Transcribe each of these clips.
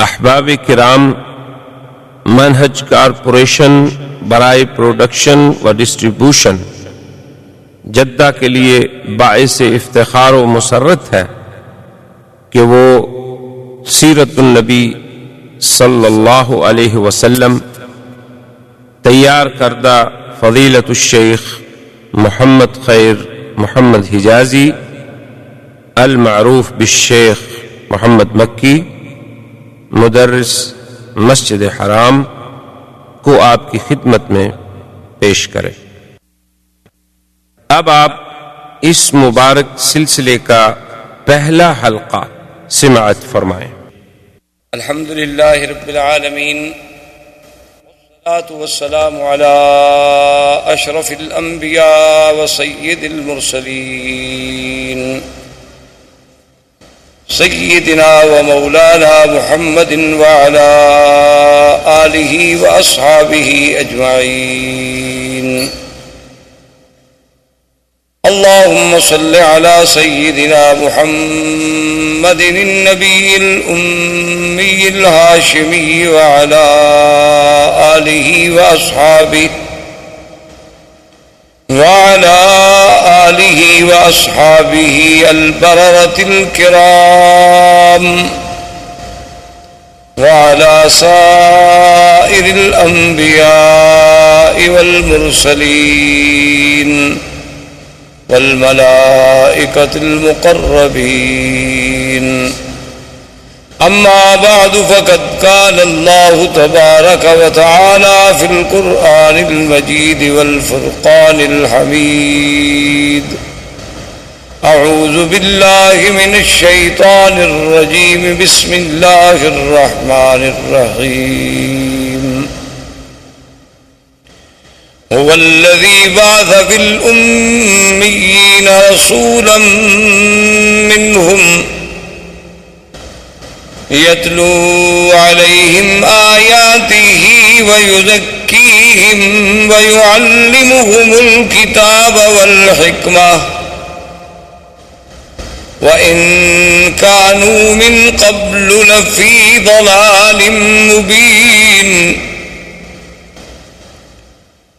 احباب کرام، منہج کارپوریشن برائے پروڈکشن و ڈسٹریبیوشن جدہ کے لیے باعث افتخار و مسرت ہے کہ وہ سیرت النبی صلی اللہ علیہ وسلم تیار کردہ فضیلت الشیخ محمد خیر محمد حجازی المعروف بالشیخ محمد مکی مدرس مسجد حرام کو آپ کی خدمت میں پیش کریں۔ اب آپ اس مبارک سلسلے کا پہلا حلقہ سماعت فرمائیں۔ الحمد للہ رب العالمین والصلاة والسلام على اشرف الانبیاء وسید المرسلین سیدنا ومولانا محمد وعلى آلہ واصحابہ اجمعین۔ اللهم صل على سيدنا محمد النبي الأمي الهاشمي وعلى آله وأصحابه البررة الكرام وعلى سائر الأنبياء والمرسلين والملائكة المقربين، أما بعد فقد قال الله تبارك وتعالى في القرآن المجيد والفرقان الحميد: أعوذ بالله من الشيطان الرجيم، بسم الله الرحمن الرحيم. هو الذي بعث في الأميين رسولا منهم يتلو عليهم آياته ويزكيهم ويعلمهم الكتاب والحكمة وإن كانوا من قبل لفي ضلال مبين.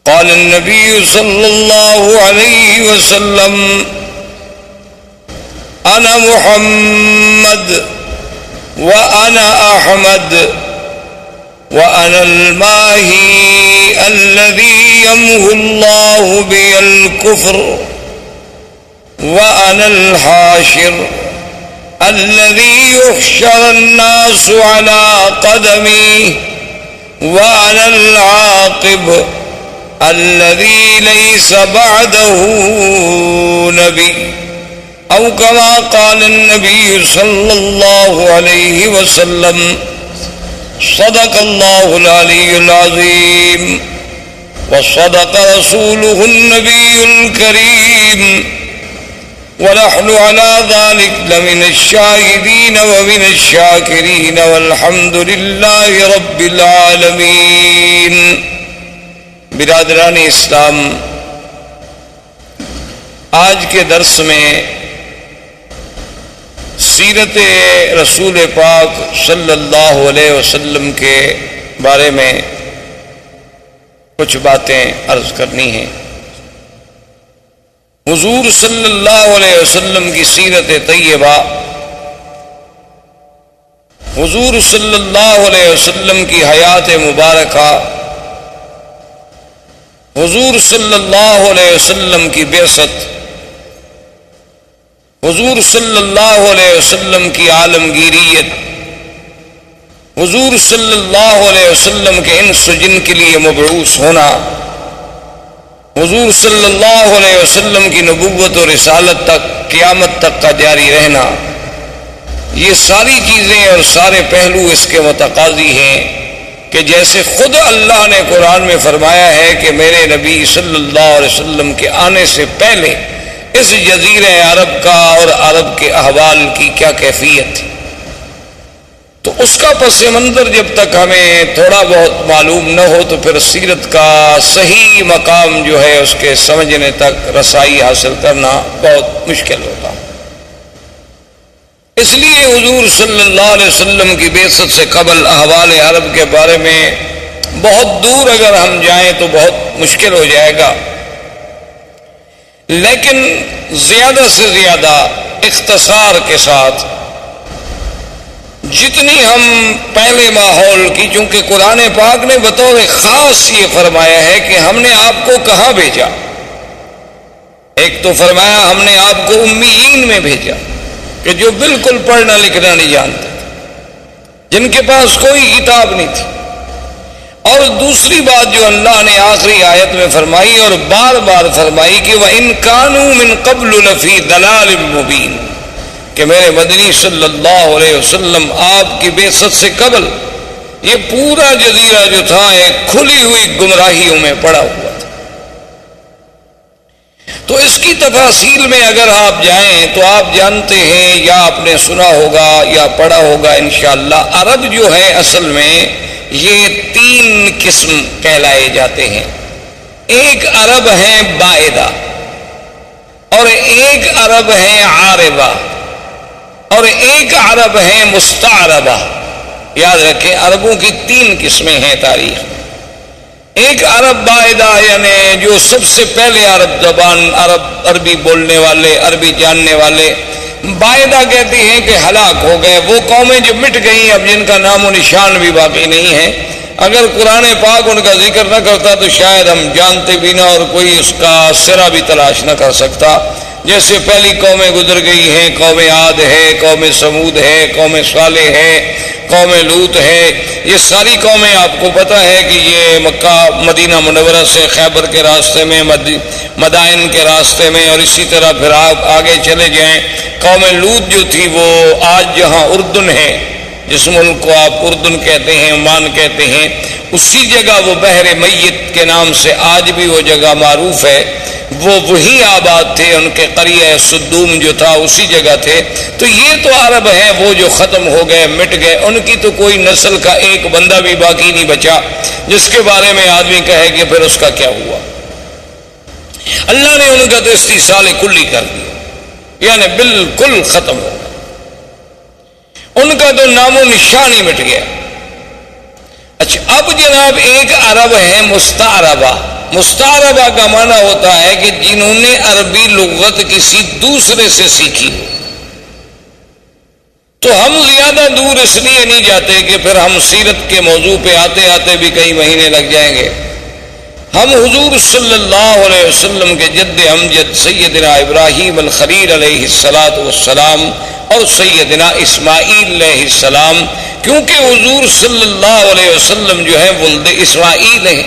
قال النبي صلى الله عليه وسلم: أنا محمد وأنا أحمد وأنا الماهي الذي يمحو الله بي الكفر وأنا الحاشر الذي يحشر الناس على قدمي وأنا العاقب الذي ليس بعده نبي، أو كما قال النبي صلى الله عليه وسلم. صدق الله العلي العظيم وصدق رسوله النبي الكريم، ونحن على ذلك لمن الشاهدين ومن الشاكرين، والحمد لله رب العالمين. برادران اسلام، آج کے درس میں سیرت رسول پاک صلی اللہ علیہ وسلم کے بارے میں کچھ باتیں عرض کرنی ہیں۔ حضور صلی اللہ علیہ وسلم کی سیرت طیبہ، حضور صلی اللہ علیہ وسلم کی حیات مبارکہ، حضور صلی اللہ علیہ وسلم کی بعثت، حضور صلی اللہ علیہ وسلم کی عالمگیریت، حضور صلی اللہ علیہ وسلم کے انس و جن کے لیے مبعوث ہونا، حضور صلی اللہ علیہ وسلم کی نبوت و رسالت تک قیامت تک کا جاری رہنا، یہ ساری چیزیں اور سارے پہلو اس کے متقاضی ہیں کہ جیسے خود اللہ نے قرآن میں فرمایا ہے کہ میرے نبی صلی اللہ علیہ وسلم کے آنے سے پہلے اس جزیرہ عرب کا اور عرب کے احوال کی کیا کیفیت تھی، تو اس کا پس منظر جب تک ہمیں تھوڑا بہت معلوم نہ ہو تو پھر سیرت کا صحیح مقام جو ہے اس کے سمجھنے تک رسائی حاصل کرنا بہت مشکل ہوتا۔ اس لیے حضور صلی اللہ علیہ وسلم کی بعثت سے قبل احوال عرب کے بارے میں بہت دور اگر ہم جائیں تو بہت مشکل ہو جائے گا، لیکن زیادہ سے زیادہ اختصار کے ساتھ جتنی ہم پہلے ماحول کی، چونکہ قرآن پاک نے بطور خاص یہ فرمایا ہے کہ ہم نے آپ کو کہاں بھیجا۔ ایک تو فرمایا ہم نے آپ کو امیین میں بھیجا کہ جو بالکل پڑھنا لکھنا نہیں جانتے، جن کے پاس کوئی کتاب نہیں تھی، اور دوسری بات جو اللہ نے آخری آیت میں فرمائی اور بار بار فرمائی کہ وَإِن كَانُوا مِن قَبْلُ لَفِي ضَلَالٍ مُبِينٍ، کہ میرے مدنی صلی اللہ علیہ وسلم آپ کی بعثت سے قبل یہ پورا جزیرہ جو تھا ایک کھلی ہوئی گمراہیوں میں پڑا ہوا تھا۔ تو اس کی تفاصیل میں اگر آپ جائیں تو آپ جانتے ہیں یا آپ نے سنا ہوگا یا پڑھا ہوگا انشاءاللہ، عرب جو ہے اصل میں یہ 3 قسم کہلائے جاتے ہیں۔ ایک عرب ہے بائدہ، اور ایک عرب ہے عاربہ، اور ایک عرب ہے مستعربہ۔ یاد رکھیں عربوں کی 3 قسمیں ہیں تاریخ میں۔ ایک عرب بائدہ یعنی جو سب سے پہلے عرب زبان، عربی بولنے والے، عربی جاننے والے، بائدہ کہتے ہیں کہ ہلاک ہو گئے، وہ قومیں جو مٹ گئیں اب جن کا نام و نشان بھی باقی نہیں ہے۔ اگر قرآن پاک ان کا ذکر نہ کرتا تو شاید ہم جانتے بھی نہ اور کوئی اس کا سرا بھی تلاش نہ کر سکتا۔ جیسے پہلی قومیں گزر گئی ہیں، قوم عاد ہے، قوم سمود ہے، قوم صالح ہے، قوم لوط ہے، یہ ساری قومیں آپ کو پتہ ہے کہ یہ مکہ مدینہ منورہ سے خیبر کے راستے میں، مدائن کے راستے میں، اور اسی طرح پھر آپ آگے چلے جائیں۔ قوم لوط جو تھی وہ آج جہاں اردن ہے، جس ملک کو آپ اردن کہتے ہیں، عمان کہتے ہیں، اسی جگہ وہ بحر میت کے نام سے آج بھی وہ جگہ معروف ہے، وہ وہی آباد تھے، ان کے قریہ صدوم جو تھا اسی جگہ تھے۔ تو یہ تو عرب ہیں وہ جو ختم ہو گئے، مٹ گئے، ان کی تو کوئی نسل کا ایک بندہ بھی باقی نہیں بچا جس کے بارے میں آدمی کہے کہ پھر اس کا کیا ہوا۔ اللہ نے ان کا تو استیصال کلی کر دیا، یعنی بالکل ختم ہو گیا، ان کا تو نام و نشان ہی مٹ گیا۔ اچھا اب جناب ایک عرب ہے مستعربہ۔ مستعربہ کا معنی ہوتا ہے کہ جنہوں نے عربی لغت کسی دوسرے سے سیکھی ہو۔ تو ہم زیادہ دور اس لیے نہیں جاتے کہ پھر ہم سیرت کے موضوع پہ آتے آتے بھی کئی مہینے لگ جائیں گے۔ ہم حضور صلی اللہ علیہ وسلم کے جد امجد سیدنا ابراہیم الخلیل علیہ السلام اور سیدنا اسماعیل علیہ السلام، کیونکہ حضور صلی اللہ علیہ وسلم جو ہے ولد اسماعیل ہیں۔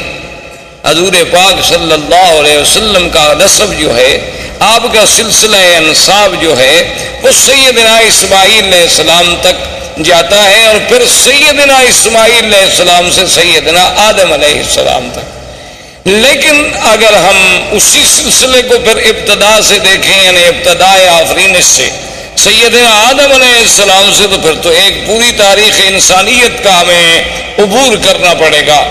حضور پاک صلی اللہ علیہ وسلم کا نسب جو ہے، آپ کا سلسلہ انساب جو ہے وہ سیدنا اسماعیل علیہ السلام تک جاتا ہے، اور پھر سیدنا اسماعیل علیہ السلام سے سیدنا آدم علیہ السلام تک۔ لیکن اگر ہم اسی سلسلے کو پھر ابتدا سے دیکھیں، یعنی ابتدائے آفرینش سے سیدنا آدم علیہ السلام سے، تو پھر تو ایک پوری تاریخ انسانیت کا ہمیں عبور کرنا پڑے گا۔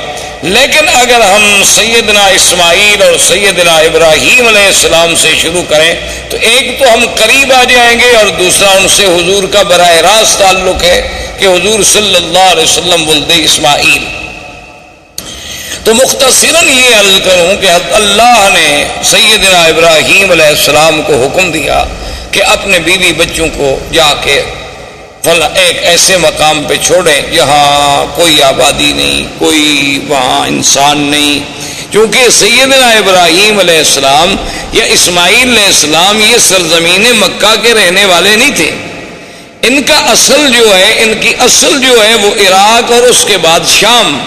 لیکن اگر ہم سیدنا اسماعیل اور سیدنا ابراہیم علیہ السلام سے شروع کریں تو ایک تو ہم قریب آ جائیں گے، اور دوسرا ان سے حضور کا براہ راست تعلق ہے کہ حضور صلی اللہ علیہ وسلم ولد اسماعیل۔ تو مختصراً یہ عرض کروں کہ اللہ نے سیدنا ابراہیم علیہ السلام کو حکم دیا کہ اپنے بیوی بچوں کو جا کے ایک ایسے مقام پہ چھوڑیں جہاں کوئی آبادی نہیں، کوئی وہاں انسان نہیں، کیونکہ سیدنا ابراہیم علیہ السلام یا اسماعیل علیہ السلام یہ سرزمین مکہ کے رہنے والے نہیں تھے۔ ان کا اصل جو ہے، ان کی اصل جو ہے وہ عراق اور اس کے بعد شام،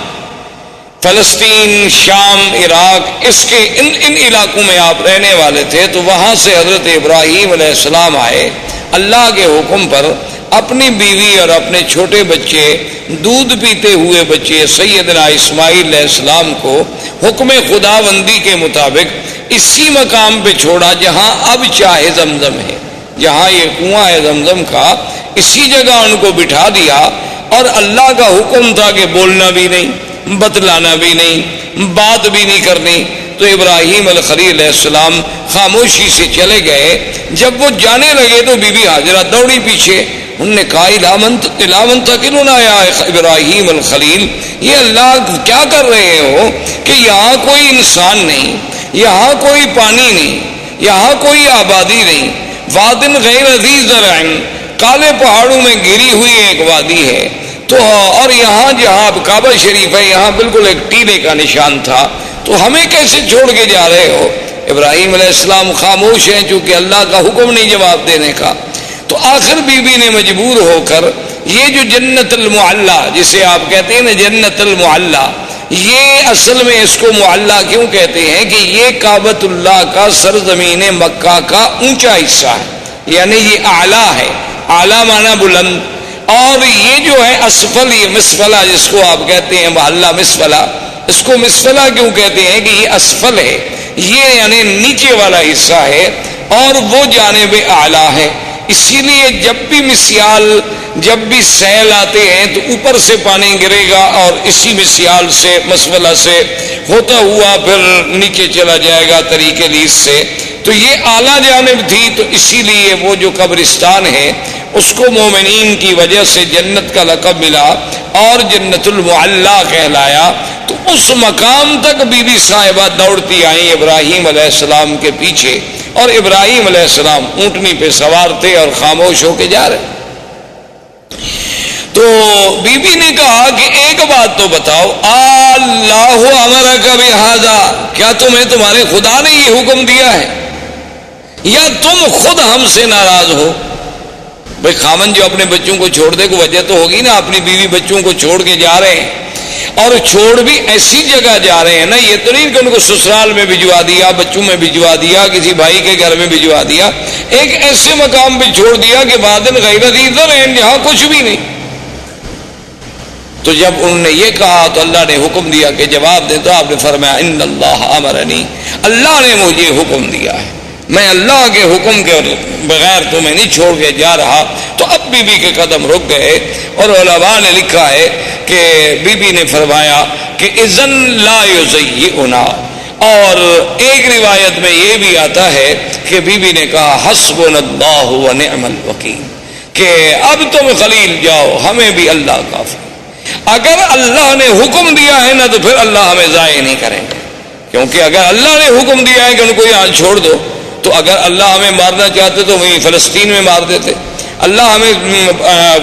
فلسطین، شام، عراق، اس کے ان علاقوں میں آپ رہنے والے تھے۔ تو وہاں سے حضرت ابراہیم علیہ السلام آئے، اللہ کے حکم پر اپنی بیوی اور اپنے چھوٹے بچے، دودھ پیتے ہوئے بچے سیدنا اسماعیل علیہ السلام کو حکم خداوندی کے مطابق اسی مقام پہ چھوڑا جہاں اب چاہے زمزم ہے، جہاں یہ کنواں ہے زمزم کا، اسی جگہ ان کو بٹھا دیا۔ اور اللہ کا حکم تھا کہ بولنا بھی نہیں، بتلانا بھی نہیں، بات بھی نہیں کرنی۔ تو ابراہیم الخلیل علیہ السلام خاموشی سے چلے گئے۔ جب وہ جانے لگے تو بی بی ہاجرہ دوڑی پیچھے، انہوں نے کہا الامن تقلنا یا ابراہیم الخلیل، یہ اللہ کیا کر رہے ہو کہ یہاں کوئی انسان نہیں، یہاں کوئی پانی نہیں، یہاں کوئی آبادی نہیں، وادن غیر ذی زرع، کالے پہاڑوں میں گری ہوئی ایک وادی ہے، تو اور یہاں جہاں کعبہ شریف ہے یہاں بالکل ایک ٹیلے کا نشان تھا، تو ہمیں کیسے چھوڑ کے جا رہے ہو؟ ابراہیم علیہ السلام خاموش ہیں چونکہ اللہ کا حکم نہیں جواب دینے کا۔ تو آخر بی بی نے مجبور ہو کر یہ جو جنت المعلا جسے آپ کہتے ہیں نا جنت المعلا، یہ اصل میں اس کو معلا کیوں کہتے ہیں کہ یہ کعبۃ اللہ کا سرزمین مکہ کا اونچا حصہ ہے، یعنی یہ اعلیٰ ہے، اعلیٰ معنی بلند، اور یہ جو ہے اسفل، یہ مسفلہ جس کو آپ کہتے ہیں محلہ مسفلہ، اس کو مسفلہ کیوں کہتے ہیں کہ یہ اسفل ہے، یہ یعنی نیچے والا حصہ ہے اور وہ جانب اعلیٰ ہے۔ اسی لیے جب بھی مسیال، جب بھی سیل آتے ہیں تو اوپر سے پانی گرے گا اور اسی مسیال سے مسفلہ سے ہوتا ہوا پھر نیچے چلا جائے گا طریق لیس سے، تو یہ اعلیٰ جانب تھی، تو اسی لیے وہ جو قبرستان ہے اس کو مومنین کی وجہ سے جنت کا لقب ملا اور جنت المعلا کہلایا۔ تو اس مقام تک بی بی صاحبہ دوڑتی آئیں ابراہیم علیہ السلام کے پیچھے، اور ابراہیم علیہ السلام اونٹنی پہ سوار تھے اور خاموش ہو کے جا رہے۔ تو بی بی نے کہا کہ ایک بات تو بتاؤ، اللہ امرک بہذا، کیا تمہیں تمہارے خدا نے یہ حکم دیا ہے یا تم خود ہم سے ناراض ہو؟ بھائی خامن جو اپنے بچوں کو چھوڑ دے کو وجہ تو ہوگی نا، اپنی بیوی بچوں کو چھوڑ کے جا رہے ہیں، اور چھوڑ بھی ایسی جگہ جا رہے ہیں نا، یہ تو نہیں کہ ان کو سسرال میں بھجوا دیا، بچوں میں بھجوا دیا، کسی بھائی کے گھر میں بھجوا دیا، ایک ایسے مقام پہ چھوڑ دیا کہ وادن غیر ذی زرع، جہاں کچھ بھی نہیں۔ تو جب انہوں نے یہ کہا تو اللہ نے حکم دیا کہ جواب دے، تو آپ نے فرمایا ان اللہ امرنی، اللہ نے مجھے حکم دیا ہے، میں اللہ کے حکم کے بغیر تمہیں نہیں چھوڑ کے جا رہا۔ تو اب بی بی کے قدم رک گئے، اور علماء نے لکھا ہے کہ بی بی نے فرمایا کہ اذن لا یزیئنا، اور ایک روایت میں یہ بھی آتا ہے کہ بی بی نے کہا حسبنا اللہ ونعم الوکیل، کہ اب تم خلیل جاؤ، ہمیں بھی اللہ کافی۔ اگر اللہ نے حکم دیا ہے نا تو پھر اللہ ہمیں ضائع نہیں کریں گے، کیونکہ اگر اللہ نے حکم دیا ہے کہ ان کو یہاں چھوڑ دو، تو اگر اللہ ہمیں مارنا چاہتے تو وہیں فلسطین میں مار دیتے، اللہ ہمیں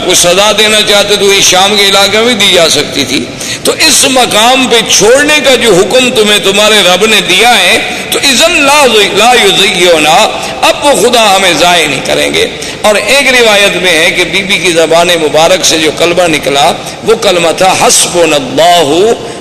کوئی سزا دینا چاہتے تو وہی شام کے علاقے میں دی جا سکتی تھی۔ تو اس مقام پہ چھوڑنے کا جو حکم تمہیں تمہارے رب نے دیا ہے تو اذن لا یزیئنا، اب وہ خدا ہمیں ضائع نہیں کریں گے۔ اور ایک روایت میں ہے کہ بی بی کی زبان مبارک سے جو کلمہ نکلا وہ کلمہ تھا حسبنا اللہ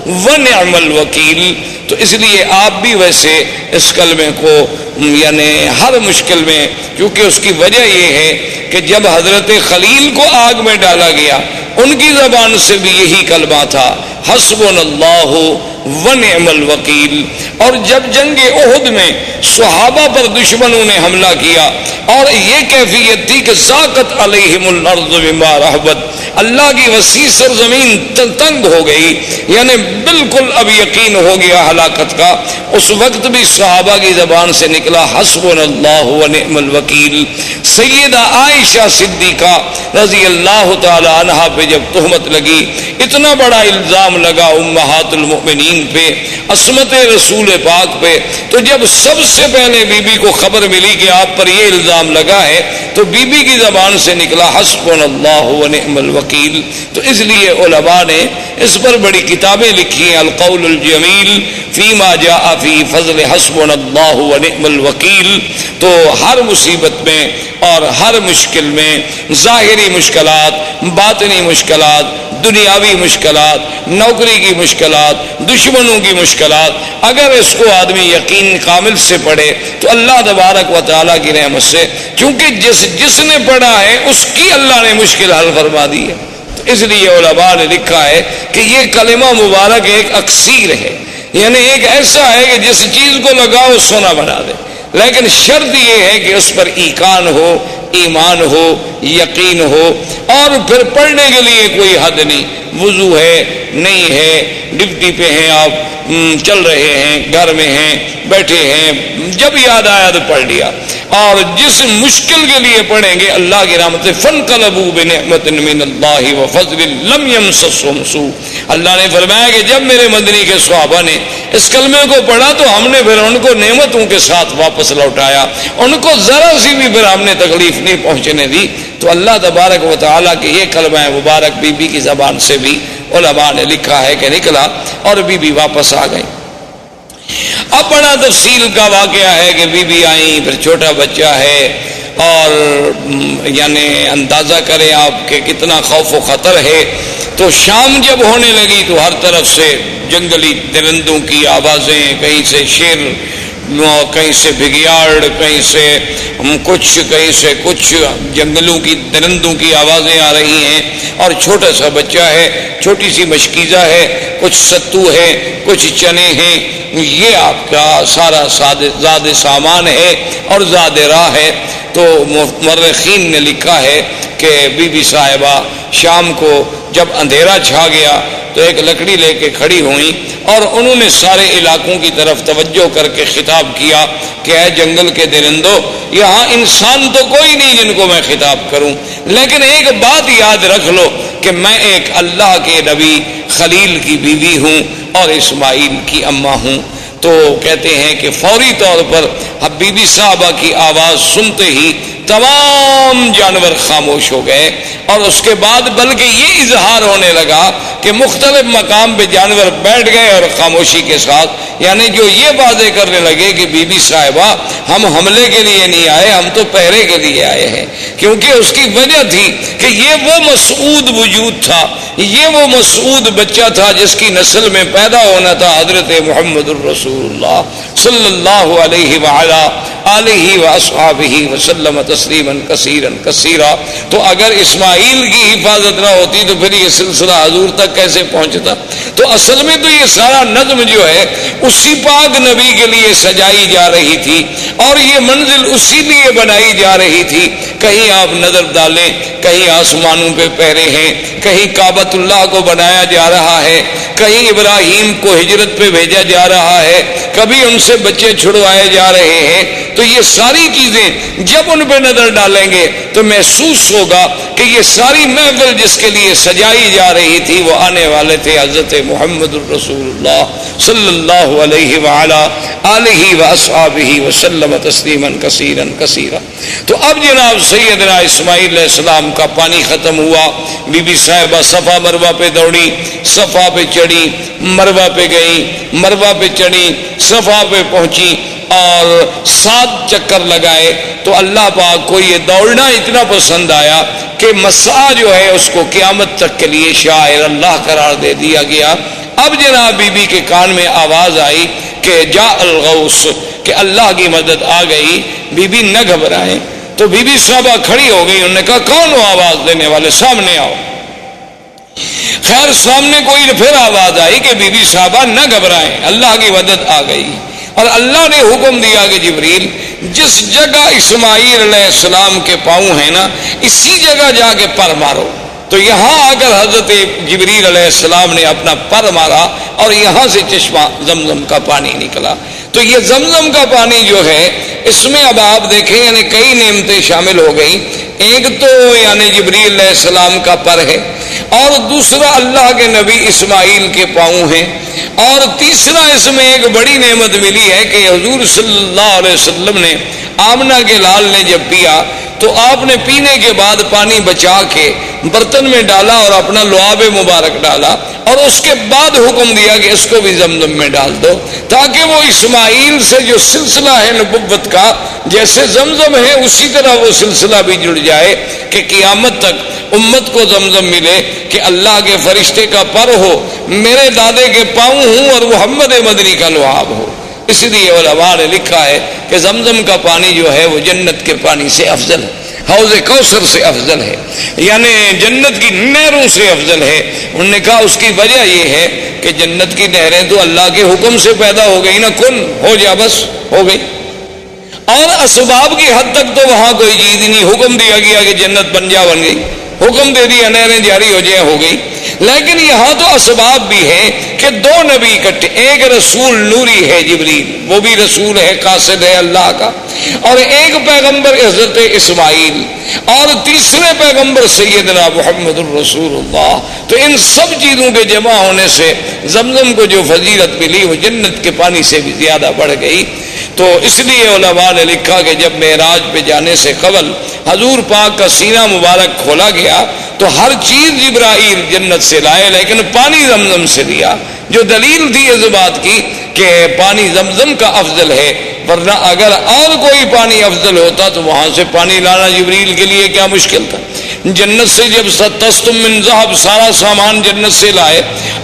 ونعم الوکیل۔ تو اس لیے آپ بھی ویسے اس کلمے کو یعنی ہر مشکل میں، کیونکہ اس کی وجہ یہ ہے کہ جب حضرت خلیل کو آگ میں ڈالا گیا ان کی زبان سے بھی یہی کلمہ تھا حسبنا اللہ ونعم الوکیل۔ اور جب جنگ احد میں صحابہ پر دشمنوں نے حملہ کیا اور یہ کیفیت تھی کہ ضاقت علیہم الارض بما رحبت، اللہ کی وسیع سرزمین تنگ ہو گئی، یعنی بالکل اب یقین ہو گیا ہلاکت کا، اس وقت بھی صحابہ کی زبان سے نکلا حسبنا اللہ ونعم الوکیل۔ سیدہ عائشہ صدیقہ رضی اللہ تعالی عنہا پہ جب تہمت لگی، اتنا بڑا الزام لگا امہات المؤمنین پہ، عصمت رسول پاک پہ، تو جب سب سے پہلے بی بی کو خبر ملی کہ آپ پر یہ الزام لگا ہے تو بی بی کی زبان سے نکلا حسبنا اللہ ونعم الوکیل۔ تو اس لیے علماء نے اس پر بڑی کتابیں لکھی ہیں، القول الجمیل فیما جاء فی فضل حسبنا اللہ ونعم الوکیل۔ تو ہر مصیبت میں اور ہر مشکل میں، ظاہری مشکلات، باطنی مشکلات، دنیاوی مشکلات، نوکری کی مشکلات، دشمنوں کی مشکلات، اگر اس کو آدمی یقین کامل سے پڑھے تو اللہ تبارک و تعالیٰ کی رحمت سے، کیونکہ جس نے پڑھا ہے اس کی اللہ نے مشکل حل فرما دی ہے۔ تو اس لیے علماء نے لکھا ہے کہ یہ کلمہ مبارک ایک اکسیر ہے، یعنی ایک ایسا ہے کہ جس چیز کو لگاؤ سونا بنا دے، لیکن شرط یہ ہے کہ اس پر ایقان ہو، ایمان ہو، یقین ہو، اور پھر پڑھنے کے لیے کوئی حد نہیں، وضو ہے نہیں ہے، ڈپٹی پہ ہیں آپ، چل رہے ہیں، گھر میں ہیں، بیٹھے ہیں، جب یاد آیا تو پڑھ لیا۔ اور جس مشکل کے لیے پڑھیں گے اللہ کی رحمت سے فانقلبوا بنعمت من اللہ وفضل لم یمسسہم سوء. اللہ نے فرمایا کہ جب میرے مدنی کے صحابہ نے اس کلمے کو پڑھا تو ہم نے پھر ان کو نعمتوں کے ساتھ واپس لوٹایا, ان کو ذرا سی بھی پھر ہم نے تکلیف نہیں پہنچنے دی. تو اللہ تبارک و تعالیٰ کے یہ کلمہ مبارک بی بی کی زبان سے بھی علماء نے لکھا ہے کہ نکلا اور بی بی واپس آ گئی. اب بڑا تفصیل کا واقعہ ہے کہ بی بی آئیں, پھر چھوٹا بچہ ہے, اور یعنی اندازہ کریں آپ کہ کتنا خوف و خطر ہے. تو شام جب ہونے لگی تو ہر طرف سے جنگلی درندوں کی آوازیں, کہیں سے شیر, کہیں سے بگیاڑ, کہیں سے کچھ, کہیں سے کچھ, جنگلوں کی درندوں کی آوازیں آ رہی ہیں. اور چھوٹا سا بچہ ہے, چھوٹی سی مشکیزہ ہے, کچھ ستو ہے, کچھ چنے ہیں. یہ آپ کا سارا زاد سامان ہے اور زاد راہ ہے. تو مورخین نے لکھا ہے کہ بی بی صاحبہ شام کو جب اندھیرا چھا گیا تو ایک لکڑی لے کے کھڑی ہوئیں اور انہوں نے سارے علاقوں کی طرف توجہ کر کے خطاب کیا کہ اے جنگل کے درندوں, یہاں انسان تو کوئی نہیں جن کو میں خطاب کروں, لیکن ایک بات یاد رکھ لو کہ میں ایک اللہ کے نبی خلیل کی بیوی ہوں اور اسماعیل کی اماں ہوں. تو کہتے ہیں کہ فوری طور پر بی بی صاحبہ کی آواز سنتے ہی تمام جانور خاموش ہو گئے, اور اس کے بعد بلکہ یہ اظہار ہونے لگا کہ مختلف مقام پہ جانور بیٹھ گئے اور خاموشی کے ساتھ, یعنی جو یہ باتیں کرنے لگے کہ بی بی صاحبہ ہم حملے کے لیے نہیں آئے, ہم تو پہرے کے لیے آئے ہیں. کیونکہ اس کی وجہ تھی کہ یہ وہ مسعود وجود تھا, یہ وہ مسعود بچہ تھا جس کی نسل میں پیدا ہونا تھا حضرت محمد الرسول اللہ صلی اللہ علیہ وعلا آلہ واصحابہ وسلم تسلیما کثیرا کثیرا. تو اگر اسماعیل کی حفاظت نہ ہوتی تو پھر یہ سلسلہ حضور تک کیسے پہنچتا؟ تو اصل میں تو یہ سارا نظم جو ہے اسی پاک نبی کے لیے سجائی جا رہی تھی اور یہ منزل اسی لیے بنائی جا رہی تھی. کہیں آپ نظر ڈالیں, کہیں آسمانوں پہ پہرے ہیں, کہیں کعبۃ اللہ کو بنایا جا رہا ہے, کہیں ابراہیم کو ہجرت پہ بھیجا جا رہا ہے, کبھی ان سے بچے چھڑوائے جا رہے ہیں. تو یہ ساری چیزیں جب ان پہ نظر ڈالیں گے تو محسوس ہوگا کہ یہ ساری محفل جس کے لیے سجائی جا رہی تھی وہ آنے والے تھے حضرت محمد الرسول اللہ صلی اللہ علیہ وعلا آلہ واصحابہ وسلم تسلیما کثیرا کثیرا. تو اب جناب سیدنا اسماعیل علیہ السلام کا پانی ختم ہوا, بی بی صاحبہ صفا مروہ پہ دوڑی, صفا پہ چڑھی, مروہ پہ گئی, مروہ پہ چڑھی, صفا پہ پہنچی اور 7 چکر لگائے. تو اللہ پاک کو یہ دوڑنا اتنا پسند آیا کہ مسا جو ہے اس کو قیامت تک کے لیے شاعر اللہ قرار دے دیا گیا. اب جناب بی بی کے کان میں آواز آئی کہ جاء الغوث, کہ اللہ کی مدد آ گئی. بی بی نہ گھبرائیں. تو بی بی صاحبہ کھڑی ہو گئی, انہوں نے کہا کون ہو آواز دینے والے, سامنے آؤ. خیر سامنے کوئی پھر آواز آئی کہ بی بی صاحبہ نہ گھبرائیں, اللہ کی مدد آ گئی. اور اللہ نے حکم دیا کہ جبریل جس جگہ اسماعیل علیہ السلام کے پاؤں ہیں نا اسی جگہ جا کے پر مارو. تو یہاں آ کر حضرت جبریل علیہ السلام نے اپنا پر مارا اور یہاں سے چشمہ زمزم کا پانی نکلا. تو یہ زمزم کا پانی جو ہے اس میں اب آپ دیکھیں یعنی کئی نعمتیں شامل ہو گئی. ایک تو یعنی جبریل علیہ السلام کا پر ہے, اور دوسرا اللہ کے نبی اسماعیل کے پاؤں ہیں, اور تیسرا اس میں ایک بڑی نعمت ملی ہے کہ حضور صلی اللہ علیہ وسلم نے آمنہ کے لال نے جب پیا تو آپ نے پینے کے بعد پانی بچا کے برتن میں ڈالا اور اپنا لعاب مبارک ڈالا, اور اس کے بعد حکم دیا کہ اس کو بھی زمزم میں ڈال دو, تاکہ وہ اسماعیل سے جو سلسلہ ہے نبوت کا جیسے زمزم ہے اسی طرح وہ سلسلہ بھی جڑ جائے کہ قیامت تک امت کو زمزم ملے کہ اللہ کے فرشتے کا پر ہو, میرے دادے کے پاؤں ہوں اور محمد مدنی کا لعاب ہو. اس لیے علماء نے لکھا ہے کہ زمزم کا پانی جو ہے وہ جنت کے پانی سے افضل ہے, حوض کوثر سے افضل ہے, یعنی جنت کی نہروں سے افضل ہے. انہوں نے کہا اس کی وجہ یہ ہے کہ جنت کی نہریں تو اللہ کے حکم سے پیدا ہو گئی نا, کن ہو جا بس ہو گئی, اور اسباب کی حد تک تو وہاں کوئی چیز نہیں, حکم دیا گیا کہ جنت بن جا بن گئی. حکم دے دیا نہریں جاری ہو جائیں، ہو گئی۔ لیکن یہاں تو اسباب بھی ہیں کہ دو نبی اکٹھے، ایک رسول نوری ہے جبریل، وہ بھی رسول ہے، قاصد ہے اللہ کا، اور ایک پیغمبر حضرت اسماعیل، اور تیسرے پیغمبر سیدنا محمد الرسول اللہ۔ تو ان سب چیزوں کے جمع ہونے سے زمزم کو جو فضیلت ملی وہ جنت کے پانی سے بھی زیادہ بڑھ گئی۔ تو اس لیے علماء نے لکھا کہ جب معراج پہ جانے سے قبل حضور پاک کا سینہ مبارک کھولا گیا تو ہر چیز جبرائیل جنت سے لائے، لیکن پانی زمزم سے لیا، جو دلیل تھی اس بات کی کہ پانی زمزم کا افضل ہے، ورنہ اگر اور کوئی پانی افضل ہوتا تو وہاں سے پانی لانا جبریل کے لیے کیا مشکل تھا۔ جنت سے جب تستم من ذہب، سارا سامان جنت سے لائے،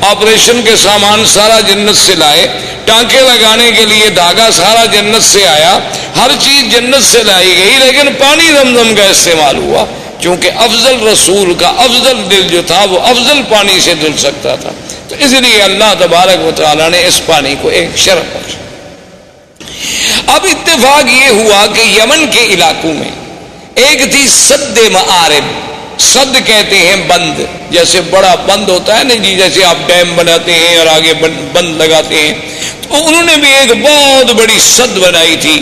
آپریشن کے سامان سارا جنت سے لائے، ٹانکے لگانے کے لیے دھاگا سارا جنت سے آیا، ہر چیز جنت سے لائی گئی، لیکن پانی زمزم کا استعمال ہوا کیونکہ افضل رسول کا افضل دل جو تھا وہ افضل پانی سے دھل سکتا تھا۔ تو اس لیے اللہ تبارک و تعالیٰ نے اس پانی کو ایک شرف بخشا۔ اب اتفاق یہ ہوا کہ یمن کے علاقوں میں ایک تھی سد معارب، سد کہتے ہیں بند، جیسے بڑا بند ہوتا ہے نا جی، جیسے آپ ڈیم بناتے ہیں اور آگے بند لگاتے ہیں، تو انہوں نے بھی ایک بہت بڑی سد بنائی تھی،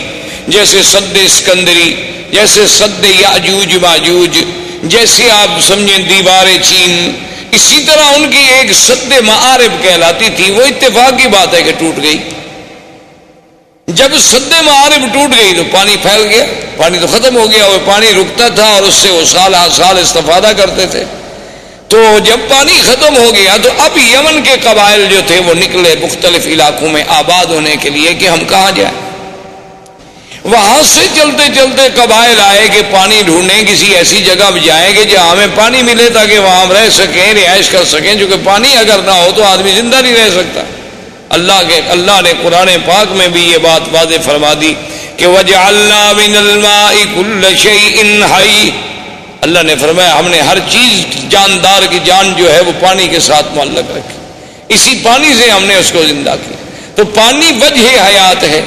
جیسے سد اسکندری، جیسے سد یاجوج ماجوج، جیسے آپ سمجھیں دیوار چین، اسی طرح ان کی ایک سد معارب کہلاتی تھی۔ وہ اتفاق کی بات ہے کہ ٹوٹ گئی۔ جب سد معارب ٹوٹ گئی تو پانی پھیل گیا، پانی تو ختم ہو گیا، وہ پانی رکتا تھا اور اس سے وہ سال ہر سال استفادہ کرتے تھے۔ تو جب پانی ختم ہو گیا تو اب یمن کے قبائل جو تھے وہ نکلے مختلف علاقوں میں آباد ہونے کے لیے کہ ہم کہاں جائیں۔ وہاں سے چلتے چلتے قبائل آئے کہ پانی ڈھونڈیں، کسی ایسی جگہ جائیں گے جہاں ہمیں پانی ملے تاکہ وہاں ہم رہ سکیں، رہائش کر سکیں، کیونکہ پانی اگر نہ ہو تو آدمی زندہ نہیں رہ سکتا۔ اللہ نے قرآن پاک میں بھی یہ بات واضح فرما دی کہ وَجَعَلْنَا مِنَ الْمَاءِ كُلَّ شَيْءٍ حَيٍّ، اللہ نے فرمایا ہم نے ہر چیز جاندار کی جان جو ہے وہ پانی کے ساتھ معلق رکھی، اسی پانی سے ہم نے اس کو زندہ کیا۔ تو پانی وجہ حیات ہے،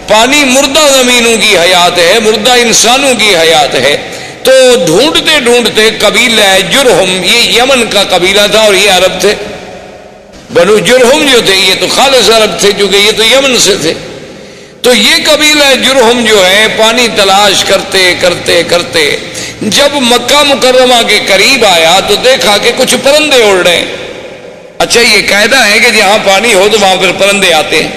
پانی مردہ زمینوں کی حیات ہے، مردہ انسانوں کی حیات ہے۔ تو ڈھونڈتے ڈھونڈتے قبیلہ جرہم، یہ یمن کا قبیلہ تھا اور یہ عرب تھے، بنو جرہم جو تھے یہ تو خالص عرب تھے کیونکہ یہ تو یمن سے تھے۔ تو یہ قبیلہ جرہم جو ہے پانی تلاش کرتے کرتے کرتے جب مکہ مکرمہ کے قریب آیا تو دیکھا کہ کچھ پرندے اڑ رہے ہیں۔ اچھا یہ قاعدہ ہے کہ جہاں پانی ہو تو وہاں پھر پرندے آتے ہیں،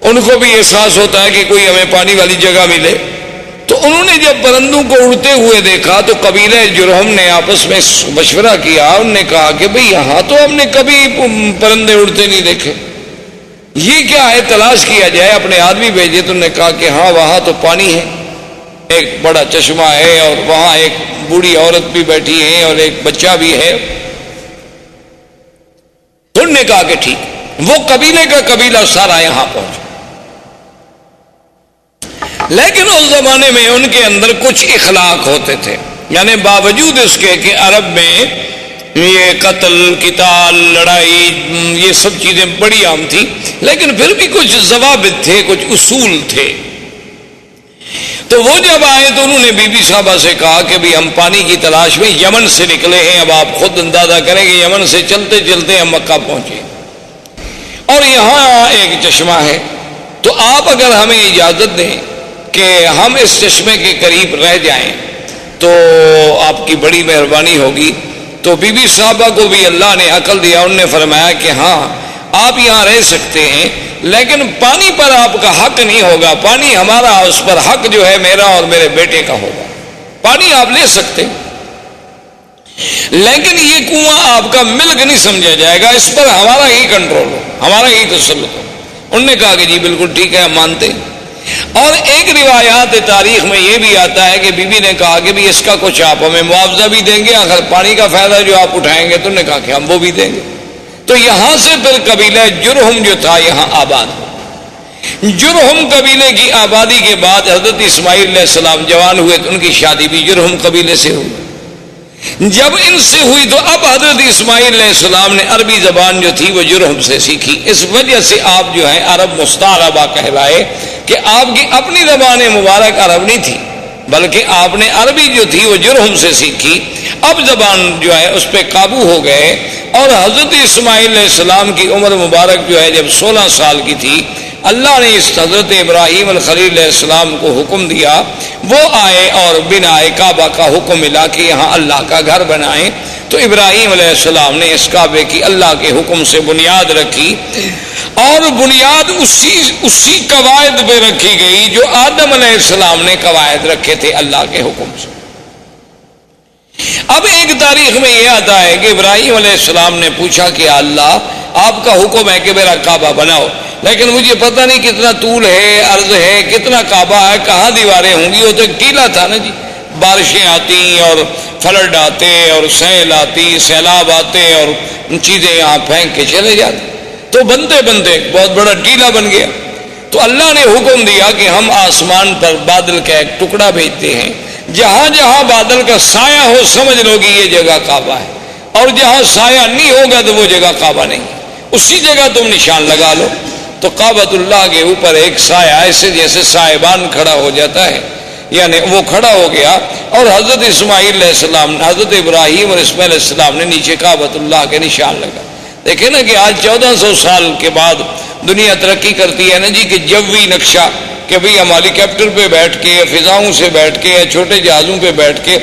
ان کو بھی احساس ہوتا ہے کہ کوئی ہمیں پانی والی جگہ ملے۔ تو انہوں نے جب پرندوں کو اڑتے ہوئے دیکھا تو قبیلہ جرہم نے آپس میں مشورہ کیا، انہوں نے کہا کہ بھئی یہاں تو ہم نے کبھی پرندے اڑتے نہیں دیکھے، یہ کیا ہے، تلاش کیا جائے، اپنے آدمی بھیجے۔ تو انہوں نے کہا کہ ہاں وہاں تو پانی ہے، ایک بڑا چشمہ ہے اور وہاں ایک بوڑھی عورت بھی بیٹھی ہے اور ایک بچہ بھی ہے۔ انہوں نے کہا کہ ٹھیک، وہ قبیلے کا قبیلہ سارا یہاں پہنچا۔ لیکن اس زمانے میں ان کے اندر کچھ اخلاق ہوتے تھے، یعنی باوجود اس کے کہ عرب میں یہ قتل قتال لڑائی یہ سب چیزیں بڑی عام تھی، لیکن پھر بھی کچھ ضوابط تھے، کچھ اصول تھے۔ تو وہ جب آئے تو انہوں نے بی بی صاحبہ سے کہا کہ بھی ہم پانی کی تلاش میں یمن سے نکلے ہیں، اب آپ خود اندازہ کریں کہ یمن سے چلتے چلتے ہم مکہ پہنچے اور یہاں ایک چشمہ ہے، تو آپ اگر ہمیں اجازت دیں کہ ہم اس چشمے کے قریب رہ جائیں تو آپ کی بڑی مہربانی ہوگی۔ تو بی بی صاحبہ کو بھی اللہ نے عقل دیا، انہوں نے فرمایا کہ ہاں آپ یہاں رہ سکتے ہیں، لیکن پانی پر آپ کا حق نہیں ہوگا، پانی ہمارا، اس پر حق جو ہے میرا اور میرے بیٹے کا ہوگا۔ پانی آپ لے سکتے لیکن یہ کنواں آپ کا ملک نہیں سمجھا جائے گا، اس پر ہمارا ہی کنٹرول ہو، ہمارا ہی تسلط ہو۔ انہوں نے کہا کہ جی بالکل ٹھیک ہے، ہم مانتے ہیں۔ اور ایک روایات تاریخ میں یہ بھی آتا ہے کہ بی بی نے کہا کہ بھی اس کا کچھ آپ ہمیں معاوضہ بھی دیں گے، اگر پانی کا فائدہ جو آپ اٹھائیں گے، تو انہوں نے کہا کہ ہم وہ بھی دیں گے۔ تو یہاں سے پھر قبیلہ جرہم جو تھا یہاں آباد ہو۔ جرہم قبیلے کی آبادی کے بعد حضرت اسماعیل علیہ السلام جوان ہوئے تو ان کی شادی بھی جرہم قبیلے سے ہوئی۔ جب ان سے ہوئی تو اب حضرت اسماعیل علیہ السلام نے عربی زبان جو تھی وہ جرہم سے سیکھی، اس وجہ سے آپ جو ہیں عرب مستعربہ کہلائے کہ آپ کی اپنی زبان مبارک عرب نہیں تھی، بلکہ آپ نے عربی جو تھی وہ جرہم سے سیکھی. اب زبان جو ہے اس پہ قابو ہو گئے. اور حضرت اسماعیل علیہ السلام کی عمر مبارک جو ہے جب 16 سال کی تھی، اللہ نے اس حضرت ابراہیم الخلیل علیہ السلام کو حکم دیا، وہ آئے اور بنائے کعبہ کا حکم ملا کہ یہاں اللہ کا گھر بنائیں. تو ابراہیم علیہ السلام نے اس کعبے کی اللہ کے حکم سے بنیاد رکھی، اور بنیاد اسی قواعد پہ رکھی گئی جو آدم علیہ السلام نے قواعد رکھے تھے اللہ کے حکم سے. اب ایک تاریخ میں یہ آتا ہے کہ ابراہیم علیہ السلام نے پوچھا کہ اللہ آپ کا حکم ہے کہ میرا کعبہ بناؤ، لیکن مجھے پتہ نہیں کتنا طول ہے، عرض ہے، کتنا کعبہ ہے، کہاں دیواریں ہوں گی. وہ تو ٹیلا تھا نا جی، بارشیں آتی اور فلڈ آتے اور سیل آتی، سیلاب آتے اور چیزیں یہاں پھینک کے چلے جاتے، تو بنتے بنتے بہت بڑا ٹیلا بن گیا. تو اللہ نے حکم دیا کہ ہم آسمان پر بادل کا ایک ٹکڑا بھیجتے ہیں، جہاں جہاں بادل کا سایہ ہو سمجھ لو کہ یہ جگہ کعبہ ہے، اور جہاں سایہ نہیں ہوگا تو وہ جگہ کعبہ نہیں، اسی جگہ تم نشان لگا لو. تو کعبۃ اللہ کے اوپر ایک سایہ ایسے جیسے سائبان کھڑا ہو جاتا ہے، یعنی وہ کھڑا ہو گیا. اور حضرت اسماعیل علیہ السلام، حضرت ابراہیم اور اسماعیل علیہ السلام نے نیچے کعبۃ اللہ کے نشان لگا. دیکھیں نا کہ آج 1400 سال کے بعد دنیا ترقی کرتی ہے نا جی، کہ جوی نقشہ، کہ بھئی ہم ہیلی کاپٹر پہ بیٹھ کے، فضاؤں سے بیٹھ کے، یا چھوٹے جہازوں پہ بیٹھ کے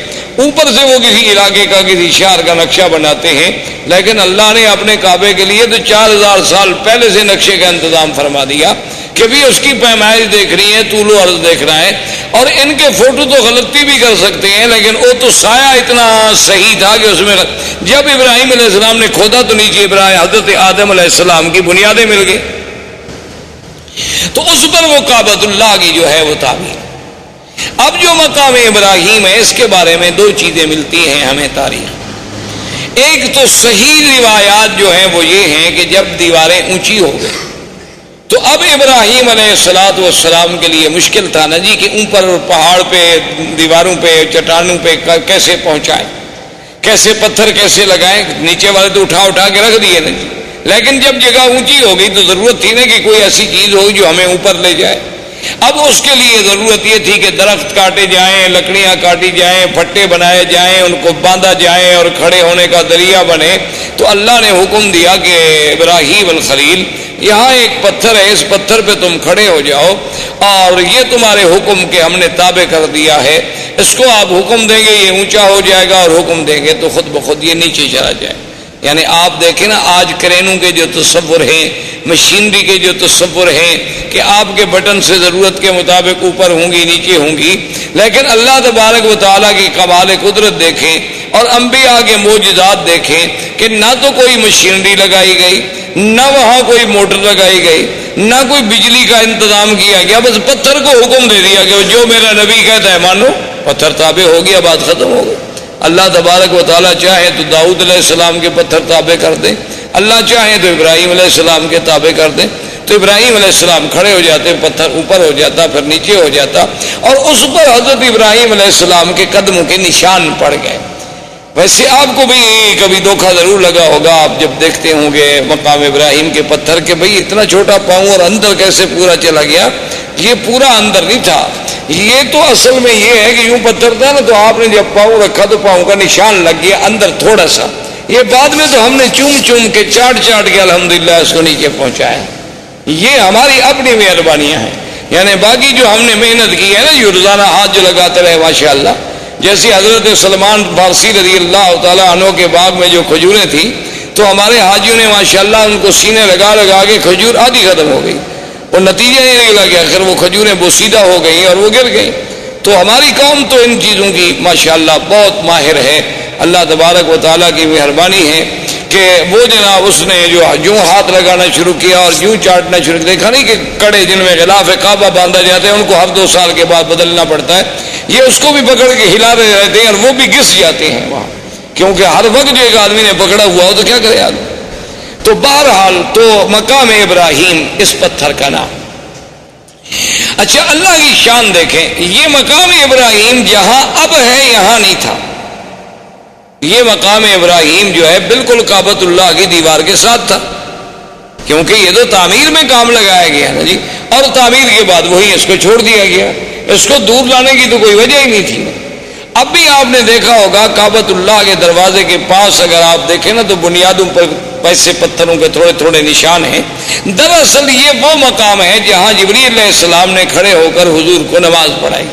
اوپر سے وہ کسی علاقے کا، کسی شہر کا نقشہ بناتے ہیں. لیکن اللہ نے اپنے کعبے کے لیے تو 4000 سال پہلے سے نقشے کا انتظام فرما دیا کہ بھی اس کی پیمائش دیکھ رہی ہے، طول و عرض دیکھ رہا ہے. اور ان کے فوٹو تو غلطی بھی کر سکتے ہیں، لیکن وہ تو سایہ اتنا صحیح تھا کہ اس میں جب ابراہیم علیہ السلام نے کھودا تو نیچے حضرت آدم علیہ السلام کی بنیادیں مل گئی. تو اس پر وہ کعبۃ اللہ کی جو ہے وہ تعمیر. اب جو مقام ابراہیم ہے اس کے بارے میں دو چیزیں ملتی ہیں ہمیں تاریخ. ایک تو صحیح روایات جو ہیں وہ یہ ہیں کہ جب دیواریں اونچی ہو گئی تو اب ابراہیم علیہ السلام کے لیے مشکل تھا نا جی کہ اوپر پہاڑ پہ، دیواروں پہ، چٹانوں پہ کیسے پہنچائیں، کیسے پتھر کیسے لگائیں. نیچے والے تو اٹھا کے رکھ دیے نا جی، لیکن جب جگہ اونچی ہو گئی تو ضرورت تھی نا کہ کوئی ایسی چیز ہو جو ہمیں اوپر لے جائے. اب اس کے لیے ضرورت یہ تھی کہ درخت کاٹے جائیں، لکڑیاں کاٹی جائیں، پھٹے بنائے جائیں، ان کو باندھا جائیں اور کھڑے ہونے کا ذریعہ بنے. تو اللہ نے حکم دیا کہ ابراہیم الخلیل یہاں ایک پتھر ہے، اس پتھر پہ تم کھڑے ہو جاؤ، اور یہ تمہارے حکم کے ہم نے تابع کر دیا ہے. اس کو آپ حکم دیں گے یہ اونچا ہو جائے گا، اور حکم دیں گے تو خود بخود یہ نیچے چلا جائے. یعنی آپ دیکھیں نا آج کرینوں کے جو تصور ہیں، مشینری کے جو تصور ہیں کہ آپ کے بٹن سے ضرورت کے مطابق اوپر ہوں گی نیچے ہوں گی، لیکن اللہ تبارک و تعالیٰ کی کمال قدرت دیکھیں اور انبیاء کے معجزات دیکھیں کہ نہ تو کوئی مشینری لگائی گئی، نہ وہاں کوئی موٹر لگائی گئی، نہ کوئی بجلی کا انتظام کیا گیا. بس پتھر کو حکم دے دیا کہ جو میرا نبی کہتا ہے مانو، پتھر تابع ہو گیا، بات ختم ہو گئی. اللہ تبارک و تعالیٰ چاہے تو داؤد علیہ السلام کے پتھر تابع کر دیں، اللہ چاہے تو ابراہیم علیہ السلام کے تابع کر دیں. تو ابراہیم علیہ السلام کھڑے ہو جاتے، پتھر اوپر ہو جاتا، پھر نیچے ہو جاتا، اور اس پر حضرت ابراہیم علیہ السلام کے قدموں کے نشان پڑ گئے. ویسے آپ کو بھی کبھی دھوکہ ضرور لگا ہوگا، آپ جب دیکھتے ہوں گے مقام ابراہیم کے پتھر کے بھئی اتنا چھوٹا پاؤں اور اندر کیسے پورا چلا گیا. یہ پورا اندر نہیں تھا، یہ تو اصل میں یہ ہے کہ یوں پتھر تھا نا، تو آپ نے جب پاؤں رکھا تو پاؤں کا نشان لگ گیا اندر تھوڑا سا. یہ بعد میں تو ہم نے چوم کے چاٹ کے الحمدللہ اس کو نیچے پہنچایا. یہ ہماری اپنی مہربانیاں ہیں. یعنی باقی جو ہم نے محنت کی ہے نا، یہ روزانہ ہاتھ جو لگاتے رہے ماشاءاللہ. جیسے حضرت سلمان فارسی رضی اللہ تعالیٰ عنہ کے باغ میں جو کھجوریں تھیں تو ہمارے حاجیوں نے ماشاءاللہ ان کو سینے لگا کے کھجور آدھی ختم ہو گئی، اور نتیجہ یہ نکلا کہ آخر وہ کھجوریں بوسیدہ ہو گئیں اور وہ گر گئیں. تو ہماری قوم تو ان چیزوں کی ماشاءاللہ بہت ماہر ہے. اللہ تبارک و تعالیٰ کی مہربانی ہے کہ وہ جناب اس نے جو ہاتھ لگانا شروع کیا اور یوں چاٹنا شروع کیا. دیکھا نہیں کہ کڑے جن میں غلاف کعبہ باندھا جاتا ہے ان کو ہر 2 سال کے بعد بدلنا پڑتا ہے. یہ اس کو بھی پکڑ کے ہلا رہے رہتے ہیں اور وہ بھی گس جاتے ہیں وہاں، کیونکہ ہر وقت جو ایک آدمی نے پکڑا ہوا ہو تو کیا کرے آدمی. تو بہرحال تو مقام ابراہیم اس پتھر کا نام. اچھا اللہ کی شان دیکھیں، یہ مقام ابراہیم جہاں اب ہے یہاں نہیں تھا. یہ مقام ابراہیم جو ہے بالکل کعبۃ اللہ کی دیوار کے ساتھ تھا، کیونکہ یہ تو تعمیر میں کام لگایا گیا نا جی، اور تعمیر کے بعد وہی اس کو چھوڑ دیا گیا. اس کو دور لانے کی تو کوئی وجہ ہی نہیں تھی. اب بھی آپ نے دیکھا ہوگا کعبۃ اللہ کے دروازے کے پاس اگر آپ دیکھیں نا تو بنیادوں پر ویسے پتھروں کے تھوڑے تھوڑے نشان ہیں. دراصل یہ وہ مقام ہے جہاں جبریل علیہ السلام نے کھڑے ہو کر حضور کو نماز پڑھائی.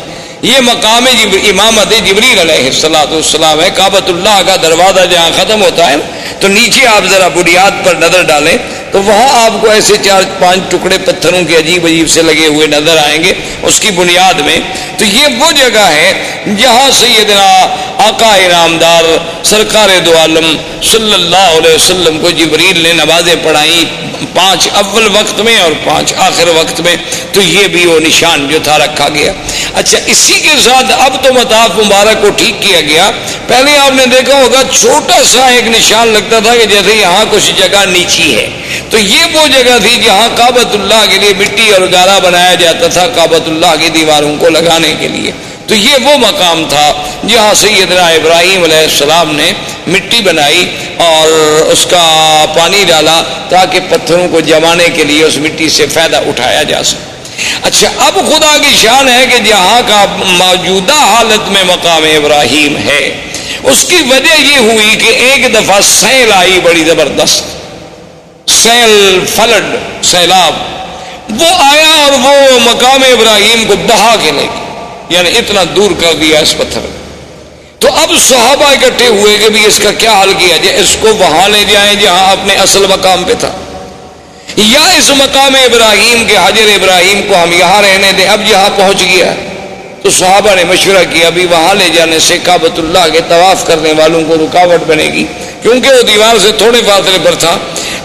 یہ مقام امامت جبریل علیہ السلام ہے. کعبۃ اللہ کا دروازہ جہاں ختم ہوتا ہے تو نیچے آپ ذرا بنیاد پر نظر ڈالیں تو وہاں آپ کو ایسے 4-5 ٹکڑے پتھروں کے عجیب عجیب سے لگے ہوئے نظر آئیں گے اس کی بنیاد میں. تو یہ وہ جگہ ہے جہاں سیدنا آقا انعامدار سرکار دو عالم صلی اللہ علیہ وسلم کو جبریل نے نمازیں پڑھائیں، 5 اول وقت میں اور 5 آخر وقت میں. تو یہ بھی وہ نشان جو تھا رکھا گیا. اچھا، اسی کے ساتھ اب تو مطاف مبارک کو ٹھیک کیا گیا. پہلے آپ نے دیکھا ہوگا چھوٹا سا ایک نشان لگتا تھا کہ جیسے یہاں کچھ جگہ نیچی ہے. تو یہ وہ جگہ تھی جہاں کعبۃ اللہ کے لیے مٹی اور گارا بنایا جاتا تھا کعبۃ اللہ کی دیواروں کو لگانے کے لیے. تو یہ وہ مقام تھا جہاں سیدنا ابراہیم علیہ السلام نے مٹی بنائی اور اس کا پانی ڈالا تاکہ پتھروں کو جمانے کے لیے اس مٹی سے فائدہ اٹھایا جا سکے. اچھا، اب خدا کی شان ہے کہ جہاں کا موجودہ حالت میں مقام ابراہیم ہے اس کی وجہ یہ ہوئی کہ ایک دفعہ سیل آئی بڑی زبردست، سیل، فلڈ، سیلاب وہ آیا اور وہ مقام ابراہیم کو بہا کے لے گیا، یعنی اتنا دور کر دیا اس پتھر کو. تو اب صحابہ اکٹھے ہوئے کہ بھی اس کا کیا حل کیا جائے، اس کو وہاں لے جائیں جہاں اپنے اصل مقام پہ تھا، یا اس مقام ابراہیم کے حجر ابراہیم کو ہم یہاں رہنے دیں. اب یہاں پہنچ گیا تو صحابہ نے مشورہ کیا بھی وہاں لے جانے سے کعبۃ اللہ کے طواف کرنے والوں کو رکاوٹ بنے گی، کیونکہ وہ دیوار سے تھوڑے فاصلے پر تھا.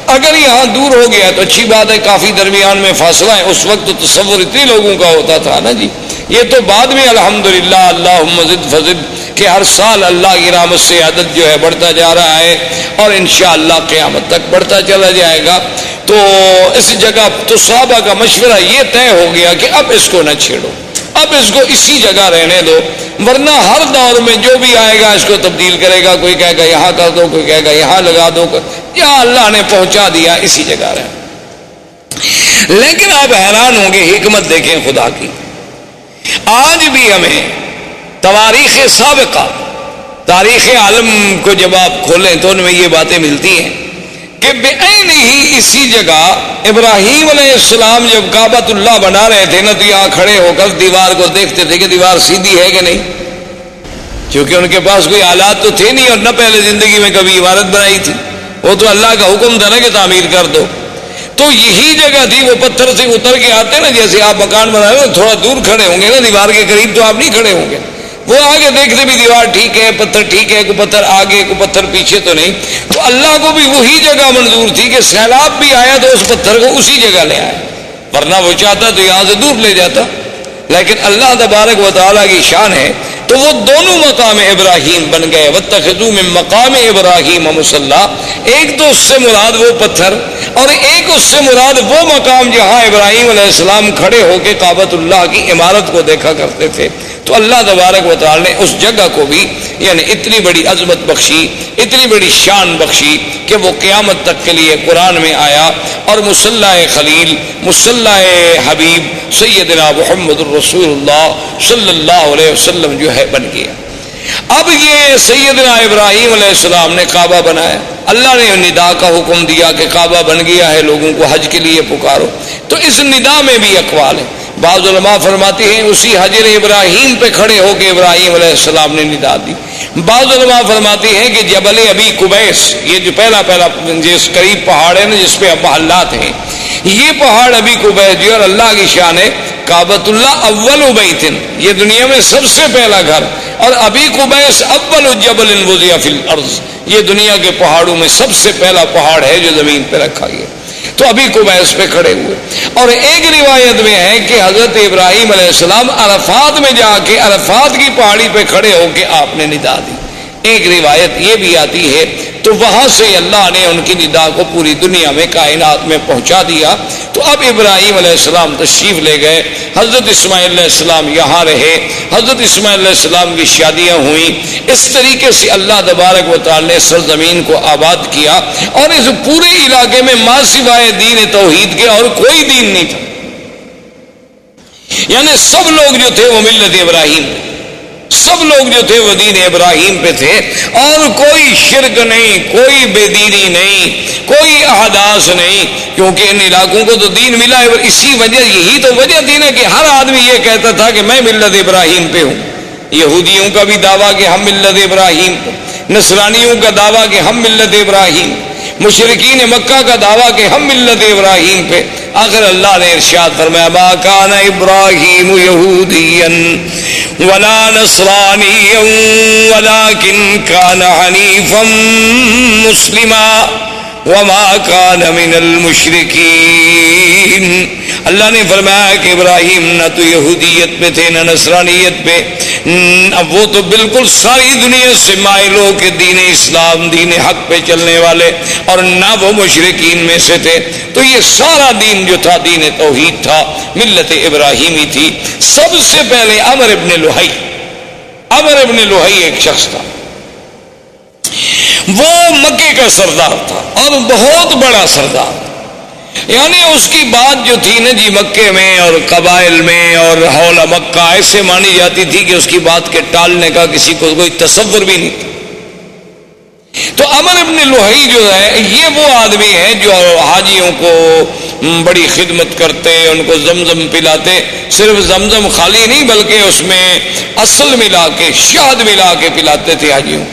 اگر یہاں دور ہو گیا تو اچھی بات ہے، کافی درمیان میں فاصلہ ہے. اس وقت تو تصور اتنے لوگوں کا ہوتا تھا نا جی. یہ تو بعد میں الحمدللہ اللہم زد فزد کہ ہر سال اللہ کی رحمت سے عدد جو ہے بڑھتا جا رہا ہے اور انشاءاللہ قیامت تک بڑھتا چلا جائے گا. تو اس جگہ تو صحابہ کا مشورہ یہ طے ہو گیا کہ اب اس کو نہ چھیڑو، اب اس کو اسی جگہ رہنے دو، ورنہ ہر دور میں جو بھی آئے گا اس کو تبدیل کرے گا. کوئی کہے گا یہاں کر دو، کوئی کہے گا یہاں لگا دو، یہاں اللہ نے پہنچا دیا اسی جگہ رہے. لیکن آپ حیران ہوں گے، حکمت دیکھیں خدا کی. آج بھی ہمیں تواریخ سابقہ، تاریخ عالم کو جب آپ کھولیں تو ان میں یہ باتیں ملتی ہیں کہ بعین ہی اسی جگہ ابراہیم علیہ السلام جب کعبۃ اللہ بنا رہے تھے نا تو یہاں کھڑے ہو کر دیوار کو دیکھتے تھے کہ دیوار سیدھی ہے کہ نہیں، کیونکہ ان کے پاس کوئی آلات تو تھے نہیں اور نہ پہلے زندگی میں کبھی عمارت بنائی تھی. وہ تو اللہ کا حکم تھا نا کہ تعمیر کر دو. تو یہی جگہ تھی، وہ پتھر سے اتر کے آتے نا، جیسے آپ مکان بنا رہے ہو تھوڑا دور کھڑے ہوں گے نا دیوار کے قریب تو آپ نہیں کھڑے ہوں گے. وہ آگے دیکھتے بھی دیوار ٹھیک ہے، پتھر ٹھیک ہے، کوئی پتھر آگے کوئی پتھر پیچھے تو نہیں. تو اللہ کو بھی وہی جگہ منظور تھی کہ سیلاب بھی آیا تو اس پتھر کو اسی جگہ لے آئے، ورنہ وہ چاہتا تو یہاں سے دور لے جاتا. لیکن اللہ تبارک و تعالیٰ کی شان ہے تو وہ دونوں مقام ابراہیم بن گئے. واتخذوا من مقام ابراہیم مصلی، ایک تو اس سے مراد وہ پتھر اور ایک اس سے مراد وہ مقام جہاں ابراہیم علیہ السلام کھڑے ہو کے کعبۃ اللہ کی عمارت کو دیکھا کرتے تھے. تو اللہ تبارک و تعالی نے اس جگہ کو بھی یعنی اتنی بڑی عظمت بخشی، اتنی بڑی شان بخشی کہ وہ قیامت تک کے لیے قرآن میں آیا اور مصلی خلیل، مصلی حبیب سیدنا محمد الرسول اللہ صلی اللہ علیہ وسلم جو ہے بن گیا. اب یہ سیدنا ابراہیم علیہ السلام نے کعبہ بنایا، اللہ نے ندا کا حکم دیا کہ کعبہ بن گیا ہے، لوگوں کو حج کے لیے پکارو. تو اس ندا میں بھی اقوال ہیں. بعض علماء فرماتے ہیں اسی حجر ابراہیم پہ کھڑے ہو کے ابراہیم علیہ السلام نے ندا دی. بعض علماء فرماتے ہیں کہ جبل ابی قبیس، یہ جو پہلا جس قریب پہاڑ ہے نا جس پہ اب محلات ہیں، یہ پہاڑ ابی قبیس جو اور اللہ کی شان ہے کعبۃ اللہ اول بیت، یہ دنیا میں سب سے پہلا گھر، اور ابی قبیس اول جبل وضع فی الارض، یہ دنیا کے پہاڑوں میں سب سے پہلا پہاڑ ہے جو زمین پہ رکھا گیا. تو ابھی قبیس پہ کھڑے ہوئے. اور ایک روایت میں ہے کہ حضرت ابراہیم علیہ السلام عرفات میں جا کے عرفات کی پہاڑی پہ کھڑے ہو کے آپ نے ندا دی. ایک روایت یہ بھی آتی ہے. تو وہاں سے اللہ نے ان کی ندا کو پوری دنیا میں کائنات میں پہنچا دیا. تو اب ابراہیم علیہ السلام تشریف لے گئے، حضرت اسماعیل علیہ السلام یہاں رہے، حضرت اسماعیل علیہ السلام کی شادیاں ہوئیں. اس طریقے سے اللہ تبارک و تعالی نے سرزمین کو آباد کیا اور اس پورے علاقے میں ماں سوائے دین توحید کے اور کوئی دین نہیں تھا. یعنی سب لوگ جو تھے وہ ملت ابراہیم، سب لوگ جو تھے وہ دین ابراہیم پہ تھے، اور کوئی شرک نہیں، کوئی بے دینی نہیں، کوئی احداث نہیں، کیونکہ ان علاقوں کو تو دین ملا ہے۔ اسی وجہ، یہی تو وجہ تھی نا کہ ہر آدمی یہ کہتا تھا کہ میں ملت ابراہیم پہ ہوں۔ یہودیوں کا بھی دعویٰ کہ ہم ملت ابراہیم پہ، نصرانیوں کا دعویٰ کہ ہم ملت ابراہیم، مشرکین مکہ کا دعویٰ کہ ہم ملت ابراہیم پہ۔ آخر اللہ نے ارشاد فرمایا ما کان ابراہیم یہودیا ولا نصرانیا ولکن کان حنیفا مسلما وما کان من المشرکین۔ اللہ نے فرمایا کہ ابراہیم نہ تو یہودیت پہ تھے نہ نصرانیت پہ، اب وہ تو بالکل ساری دنیا سے مائل ہو کے دین اسلام، دین حق پہ چلنے والے، اور نہ وہ مشرکین میں سے تھے۔ تو یہ سارا دین جو تھا دین توحید تھا، ملت ابراہیمی تھی۔ سب سے پہلے عمر ابن لوہی، عمر ابن لوہی ایک شخص تھا، وہ مکے کا سردار تھا اور بہت بڑا سردار، یعنی اس کی بات جو تھی نا جی مکے میں اور قبائل میں اور حول مکہ ایسے مانی جاتی تھی کہ اس کی بات کے ٹالنے کا کسی کو کوئی تصور بھی نہیں تھا۔ تو عمر ابن لوہی جو ہے یہ وہ آدمی ہے جو حاجیوں کو بڑی خدمت کرتے، ان کو زمزم پلاتے، صرف زمزم خالی نہیں بلکہ اس میں اصل ملا کے، شہد ملا کے پلاتے تھے حاجیوں۔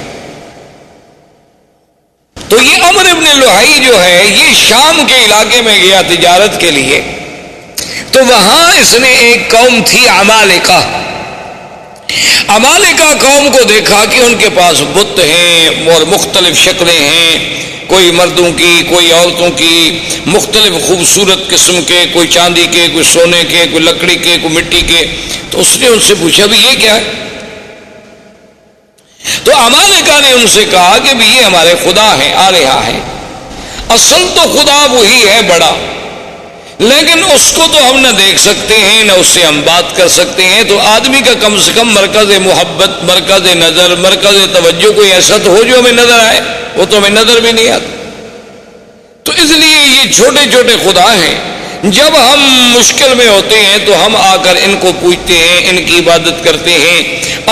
تو یہ عمر ابن لوہی جو ہے یہ شام کے علاقے میں گیا تجارت کے لیے، تو وہاں اس نے ایک قوم تھی عمالقہ، عمالقہ قوم کو دیکھا کہ ان کے پاس بت ہیں اور مختلف شکلیں ہیں، کوئی مردوں کی، کوئی عورتوں کی، مختلف خوبصورت قسم کے، کوئی چاندی کے، کوئی سونے کے، کوئی لکڑی کے، کوئی مٹی کے۔ تو اس نے ان سے پوچھا بھی یہ کیا ہے؟ تو عمالقہ نے ان سے کہا کہ بھی یہ ہمارے خدا ہیں، آلہہ ہیں۔ اصل تو خدا وہی ہے بڑا، لیکن اس کو تو ہم نہ دیکھ سکتے ہیں نہ اس سے ہم بات کر سکتے ہیں، تو آدمی کا کم سے کم مرکز محبت، مرکز نظر، مرکز توجہ کوئی ایسا تو ہو جو ہمیں نظر آئے، وہ تو ہمیں نظر بھی نہیں آتا۔ تو اس لیے یہ چھوٹے چھوٹے خدا ہیں، جب ہم مشکل میں ہوتے ہیں تو ہم آ کر ان کو پوجتے ہیں، ان کی عبادت کرتے ہیں،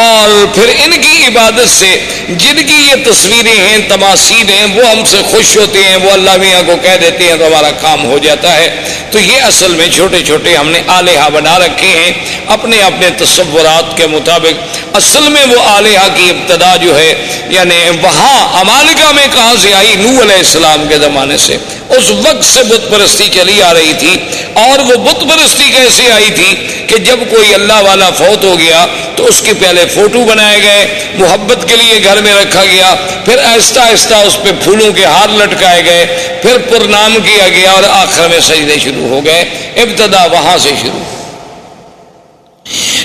اور پھر ان کی عبادت سے جن کی یہ تصویریں ہیں، تماثیل ہیں، وہ ہم سے خوش ہوتے ہیں، وہ اللہ میاں کو کہہ دیتے ہیں تو ہمارا کام ہو جاتا ہے۔ تو یہ اصل میں چھوٹے چھوٹے ہم نے آلہہ بنا رکھے ہیں اپنے اپنے تصورات کے مطابق۔ اصل میں وہ آلہہ کی ابتدا جو ہے یعنی وہاں عمالقہ میں کہاں سے آئی؟ نوح علیہ السلام کے زمانے سے، اس وقت سے بت پرستی چلی آ رہی تھی۔ اور وہ بت پرستی کیسے آئی تھی کہ جب کوئی اللہ والا فوت ہو گیا تو اس کے پہلے فوٹو بنائے گئے، محبت کے لیے گھر میں رکھا گیا، پھر آہستہ آہستہ اس پہ پھولوں کے ہار لٹکائے گئے، پھر پرنام کیا گیا، اور آخر میں سجدے شروع ہو گئے۔ ابتدا وہاں سے شروع۔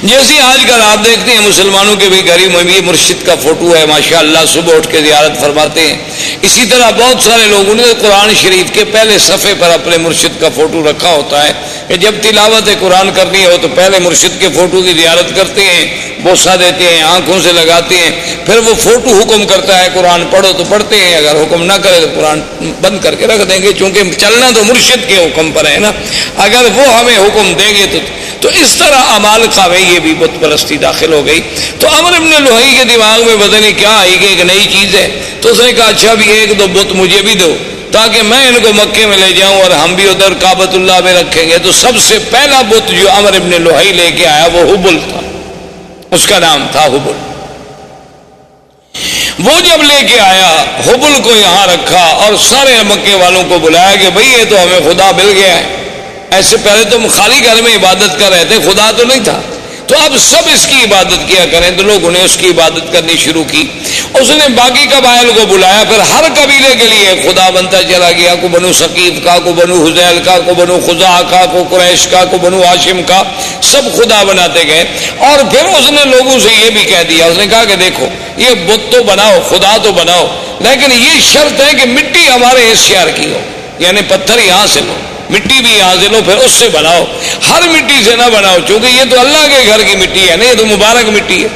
جیسے آج کل آپ دیکھتے ہیں مسلمانوں کے بھی گھر میں مرشد کا فوٹو ہے، ماشاءاللہ صبح اٹھ کے زیارت فرماتے ہیں۔ اسی طرح بہت سارے لوگوں نے قرآن شریف کے پہلے صفحے پر اپنے مرشد کا فوٹو رکھا ہوتا ہے کہ جب تلاوت قرآن کرنی ہو تو پہلے مرشد کے فوٹو کی زیارت کرتے ہیں، بوسہ دیتے ہیں، آنکھوں سے لگاتے ہیں، پھر وہ فوٹو حکم کرتا ہے قرآن پڑھو تو پڑھتے ہیں، اگر حکم نہ کرے تو قرآن بند کر کے رکھ دیں گے، چونکہ چلنا تو مرشد کے حکم پر ہے نا، اگر وہ ہمیں حکم دیں گے تو اس طرح عمالقہ میں یہ بھی بت پرستی داخل ہو گئی۔ تو عمر ابن لوہی کے دماغ میں پتہ نہیں کیا آئی کہ ایک نئی چیز ہے، تو اس نے کہا اچھا بھی ایک دو بت مجھے بھی دو تاکہ میں ان کو مکے میں لے جاؤں اور ہم بھی ادھر کعبۃ اللہ میں رکھیں گے۔ تو سب سے پہلا بت جو عمر ابن لوہی لے کے آیا وہ حبل تھا، اس کا نام تھا حبل۔ وہ جب لے کے آیا حبل کو یہاں رکھا اور سارے مکے والوں کو بلایا کہ بھئی یہ تو ہمیں خدا مل گیا ہے، ایسے پہلے تو خالی گھر میں عبادت کر رہے تھے، خدا تو نہیں تھا، تو اب سب اس کی عبادت کیا کریں۔ تو لوگوں نے اس کی عبادت کرنی شروع کی۔ اس نے باقی قبائل کو بلایا، پھر ہر قبیلے کے لیے خدا بنتا چلا گیا، کو بنو ثقیف کا، کو بنو حذیل کا، کو بنو خزاعہ کا، کو قریش کا، کو بنو ہاشم کا، سب خدا بناتے گئے۔ اور پھر اس نے لوگوں سے یہ بھی کہہ دیا، اس نے کہا کہ دیکھو یہ بت تو بناؤ، خدا تو بناؤ، لیکن یہ شرط ہے کہ مٹی ہمارے اس شہر کی ہو، یعنی پتھر یہاں سے لو، مٹی بھی یہاں سے لو، پھر اس سے بناؤ، ہر مٹی سے نہ بناؤ، چونکہ یہ تو اللہ کے گھر کی مٹی ہے نا، یہ تو مبارک مٹی ہے۔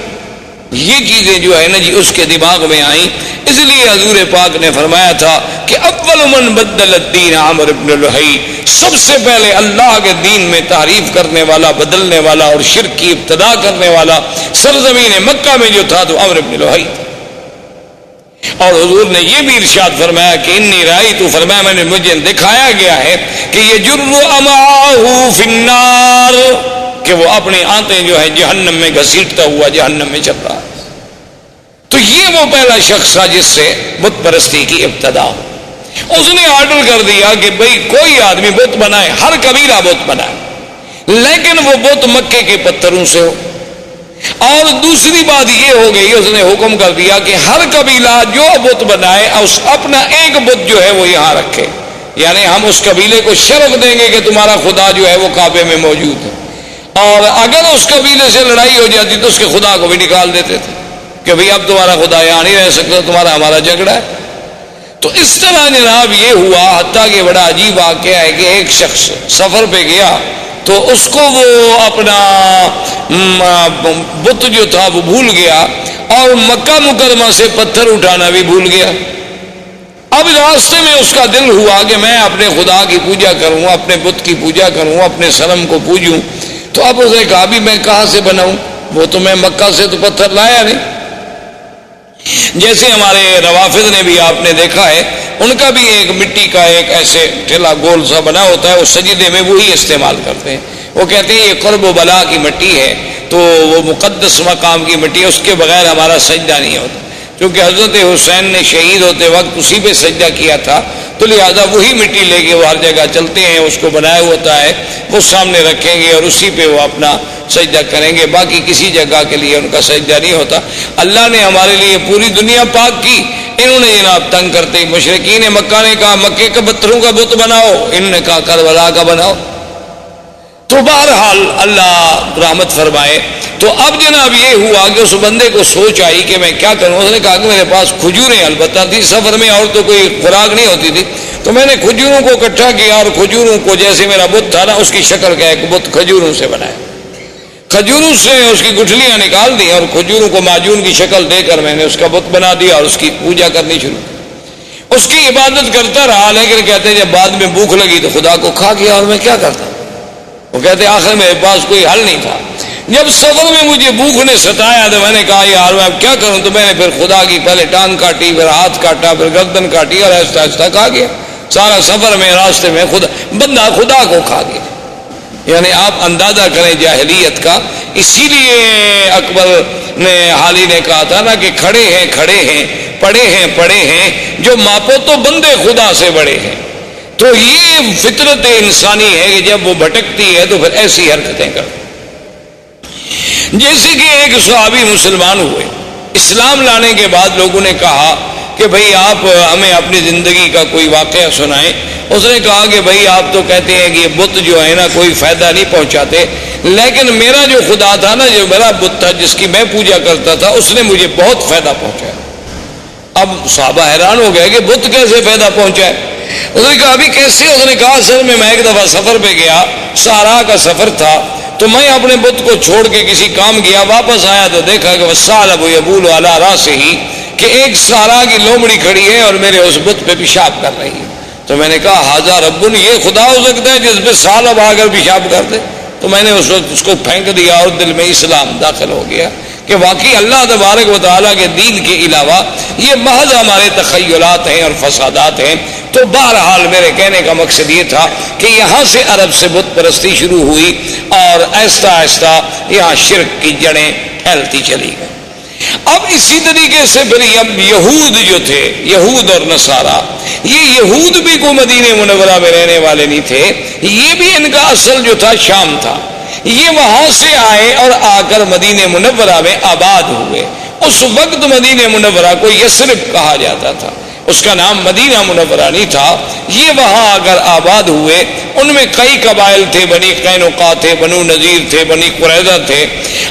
یہ چیزیں جو ہے نا جی اس کے دماغ میں آئیں. اس لیے حضور پاک نے فرمایا تھا کہ اول من بدل الدین عامر بن لہی، سب سے پہلے اللہ کے دین میں تحریف کرنے والا، بدلنے والا اور شرک کی ابتدا کرنے والا سرزمین مکہ میں جو تھا تو عامر بن لہی تھا. اور حضور نے یہ بھی ارشاد فرمایا کہ انی رائی تو، فرمایا میں نے مجھے دکھایا گیا ہے کہ یہ جر امعاہ فی النار، کہ وہ اپنی آنتیں جو ہے جہنم میں گھسیٹتا ہوا جہنم میں چل رہا ہے. تو یہ وہ پہلا شخص تھا جس سے بت پرستی کی ابتدا ہو. اس نے آرڈر کر دیا کہ بھئی کوئی آدمی بت بنائے، ہر قبیلہ بت بنائے، لیکن وہ بت مکے کے پتھروں سے ہو. اور دوسری بات یہ ہو گئی، اس نے حکم کر دیا کہ ہر قبیلہ جو بت بنائے اپنا ایک بت جو ہے وہ یہاں رکھے. یعنی ہم اس قبیلے کو شرف دیں گے کہ تمہارا خدا جو ہے وہ کعبے میں موجود ہے، اور اگر اس قبیلے سے لڑائی ہو جاتی تو اس کے خدا کو بھی نکال دیتے تھے کہ بھئی اب تمہارا خدا یہاں نہیں رہ سکتا، تمہارا ہمارا جھگڑا ہے. تو اس طرح جناب یہ ہوا، حتیٰ کہ بڑا عجیب واقعہ ہے کہ ایک شخص سفر پہ گیا تو اس کو وہ اپنا بت جو تھا وہ بھول گیا، اور مکہ مکرمہ سے پتھر اٹھانا بھی بھول گیا. اب راستے میں اس کا دل ہوا کہ میں اپنے خدا کی پوجا کروں، اپنے بت کی پوجا کروں، اپنے صنم کو پوجوں. تو اب اس نے کہا بھی میں کہاں سے بناؤں، وہ تو میں مکہ سے تو پتھر لایا نہیں. جیسے ہمارے روافض نے بھی آپ نے دیکھا ہے، ان کا بھی ایک مٹی کا ایک ایسے ٹھیلا گول سا بنا ہوتا ہے، وہ سجدے میں وہی استعمال کرتے ہیں. وہ کہتے ہیں یہ قرب و بلا کی مٹی ہے، تو وہ مقدس مقام کی مٹی ہے، اس کے بغیر ہمارا سجدہ نہیں ہوتا. کیونکہ حضرت حسین نے شہید ہوتے وقت اسی پہ سجدہ کیا تھا، تو لہٰذا وہی مٹی لے کے وہ ہر جگہ چلتے ہیں، اس کو بنایا ہوتا ہے، وہ سامنے رکھیں گے اور اسی پہ وہ اپنا سجدہ کریں گے، باقی کسی جگہ کے لیے ان کا سجدہ نہیں ہوتا. اللہ نے ہمارے لیے پوری دنیا پاک کی، انہوں نے جناب تنگ کرتے مشرکین مکہ نے کہا مکے کے پتھروں کا بت بناؤ، انہوں نے کہا کربلا کا بناؤ. تو بہرحال اللہ رحمت فرمائے. تو اب جناب یہ ہوا کہ اس بندے کو سوچ آئی کہ میں کیا کروں. اس نے کہا کہ میرے پاس کھجوریں البتہ تھی، سفر میں اور تو کوئی خوراک نہیں ہوتی تھی، تو میں نے کھجوروں کو اکٹھا کیا اور کھجوروں کو، جیسے میرا بت تھا نا اس کی شکل کا ایک بت کھجوروں سے بنایا، کھجوروں سے اس کی گٹھلیاں نکال دی اور کھجوروں کو معجون کی شکل دے کر میں نے اس کا بت بنا دیا اور اس کی پوجا کرنی شروع. اس کی عبادت کرتا رہا، لیکن کہتے ہیں جب بعد میں بھوک لگی تو خدا کو کھا گیا، اور میں کیا کرتا. وہ کہتے ہیں آخر میرے پاس کوئی حل نہیں تھا. جب سفر میں مجھے بھوک نے ستایا تو میں نے کہا یار میں اب کیا کروں. تو میں نے پھر خدا کی پہلے ٹانگ کاٹی، پھر ہاتھ کاٹا، پھر گردن کاٹی، اور آہستہ آہستہ کھا گیا. سارا سفر میں راستے میں بندہ خدا کو کھا گیا. یعنی آپ اندازہ کریں جاہلیت کا. اسی لیے اکبر نے حالی نے کہا تھا نا کہ کھڑے ہیں پڑے ہیں پڑے ہیں، جو ماپو تو بندے خدا سے بڑے ہیں. تو یہ فطرت انسانی ہے کہ جب وہ بھٹکتی ہے تو پھر ایسی حرکتیں کرتی. جیسے کہ ایک صحابی مسلمان ہوئے، اسلام لانے کے بعد لوگوں نے کہا کہ بھئی آپ ہمیں اپنی زندگی کا کوئی واقعہ سنائیں. اس نے کہا کہ بھئی آپ تو کہتے ہیں کہ یہ بت جو ہے نا کوئی فائدہ نہیں پہنچاتے، لیکن میرا جو خدا تھا نا، جو میرا بت تھا جس کی میں پوجا کرتا تھا، اس نے مجھے بہت فائدہ پہنچایا. اب صحابہ حیران ہو گئے کہ بت کیسے فائدہ پہنچائے. اس نے کہا ابھی کیسے. اس نے کہا اصل میں ایک دفعہ سفر پہ گیا، صحرا کا سفر تھا، تو میں اپنے بت کو چھوڑ کے کسی کام گیا، واپس آیا تو دیکھا کہ والثعلب یبول علی راسہ، کہ ایک صحرا کی لومڑی کھڑی ہے اور میرے اس بت پہ پیشاب کر رہی ہے. تو میں نے کہا ھذا رب، یہ خدا ہو سکتا ہے جس پہ ثعلب آ کر پیشاب کر دے. تو میں نے اس وقت اس کو پھینک دیا اور دل میں اسلام داخل ہو گیا کہ واقعی اللہ تبارک و تعالیٰ کے دین کے علاوہ یہ محض ہمارے تخیلات ہیں اور فسادات ہیں. تو بہرحال میرے کہنے کا مقصد یہ تھا کہ یہاں سے عرب سے بت پرستی شروع ہوئی اور آہستہ آہستہ یہاں شرک کی جڑیں پھیلتی چلی گئی. اب اسی طریقے سے پھر اب یہود جو تھے، یہود اور نصارہ، یہ یہود بھی کو مدینہ منورہ میں رہنے والے نہیں تھے، یہ بھی ان کا اصل جو تھا شام تھا. یہ وہاں سے آئے اور آ کر مدینہ منورہ میں آباد ہوئے. اس وقت مدینہ منورہ کو یثرب کہا جاتا تھا، اس کا نام مدینہ منورہ نہیں تھا. یہ وہاں آ کر آباد ہوئے. ان میں کئی قبائل تھے، بنی قینقاع تھے، بنو نذیر تھے، بنی قریظہ تھے،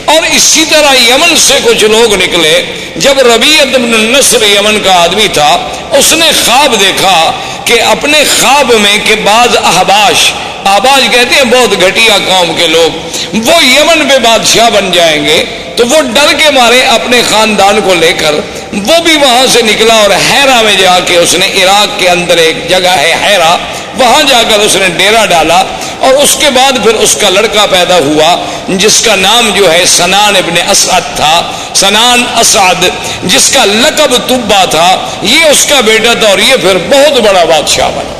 اور اسی طرح یمن سے کچھ لوگ نکلے. جب ربیعۃ بن النصر یمن کا آدمی تھا، اس نے خواب دیکھا کہ اپنے خواب میں کہ بعض احباش کہتے ہیں بہت گھٹیا قوم کے لوگ، وہ یمن پہ بادشاہ بن جائیں گے. تو وہ ڈر کے مارے اپنے خاندان کو لے کر وہ بھی وہاں سے نکلا اور حیرہ میں جا کے اس نے، عراق کے اندر ایک جگہ ہے حیرہ، وہاں جا کر اس نے ڈیرا ڈالا، اور اس کے بعد پھر اس کا لڑکا پیدا ہوا جس کا نام جو ہے سنان ابن اسعد تھا، سنان اسعد، جس کا لقب تبا تھا، یہ اس کا بیٹا تھا، اور یہ پھر بہت بڑا بادشاہ بنا،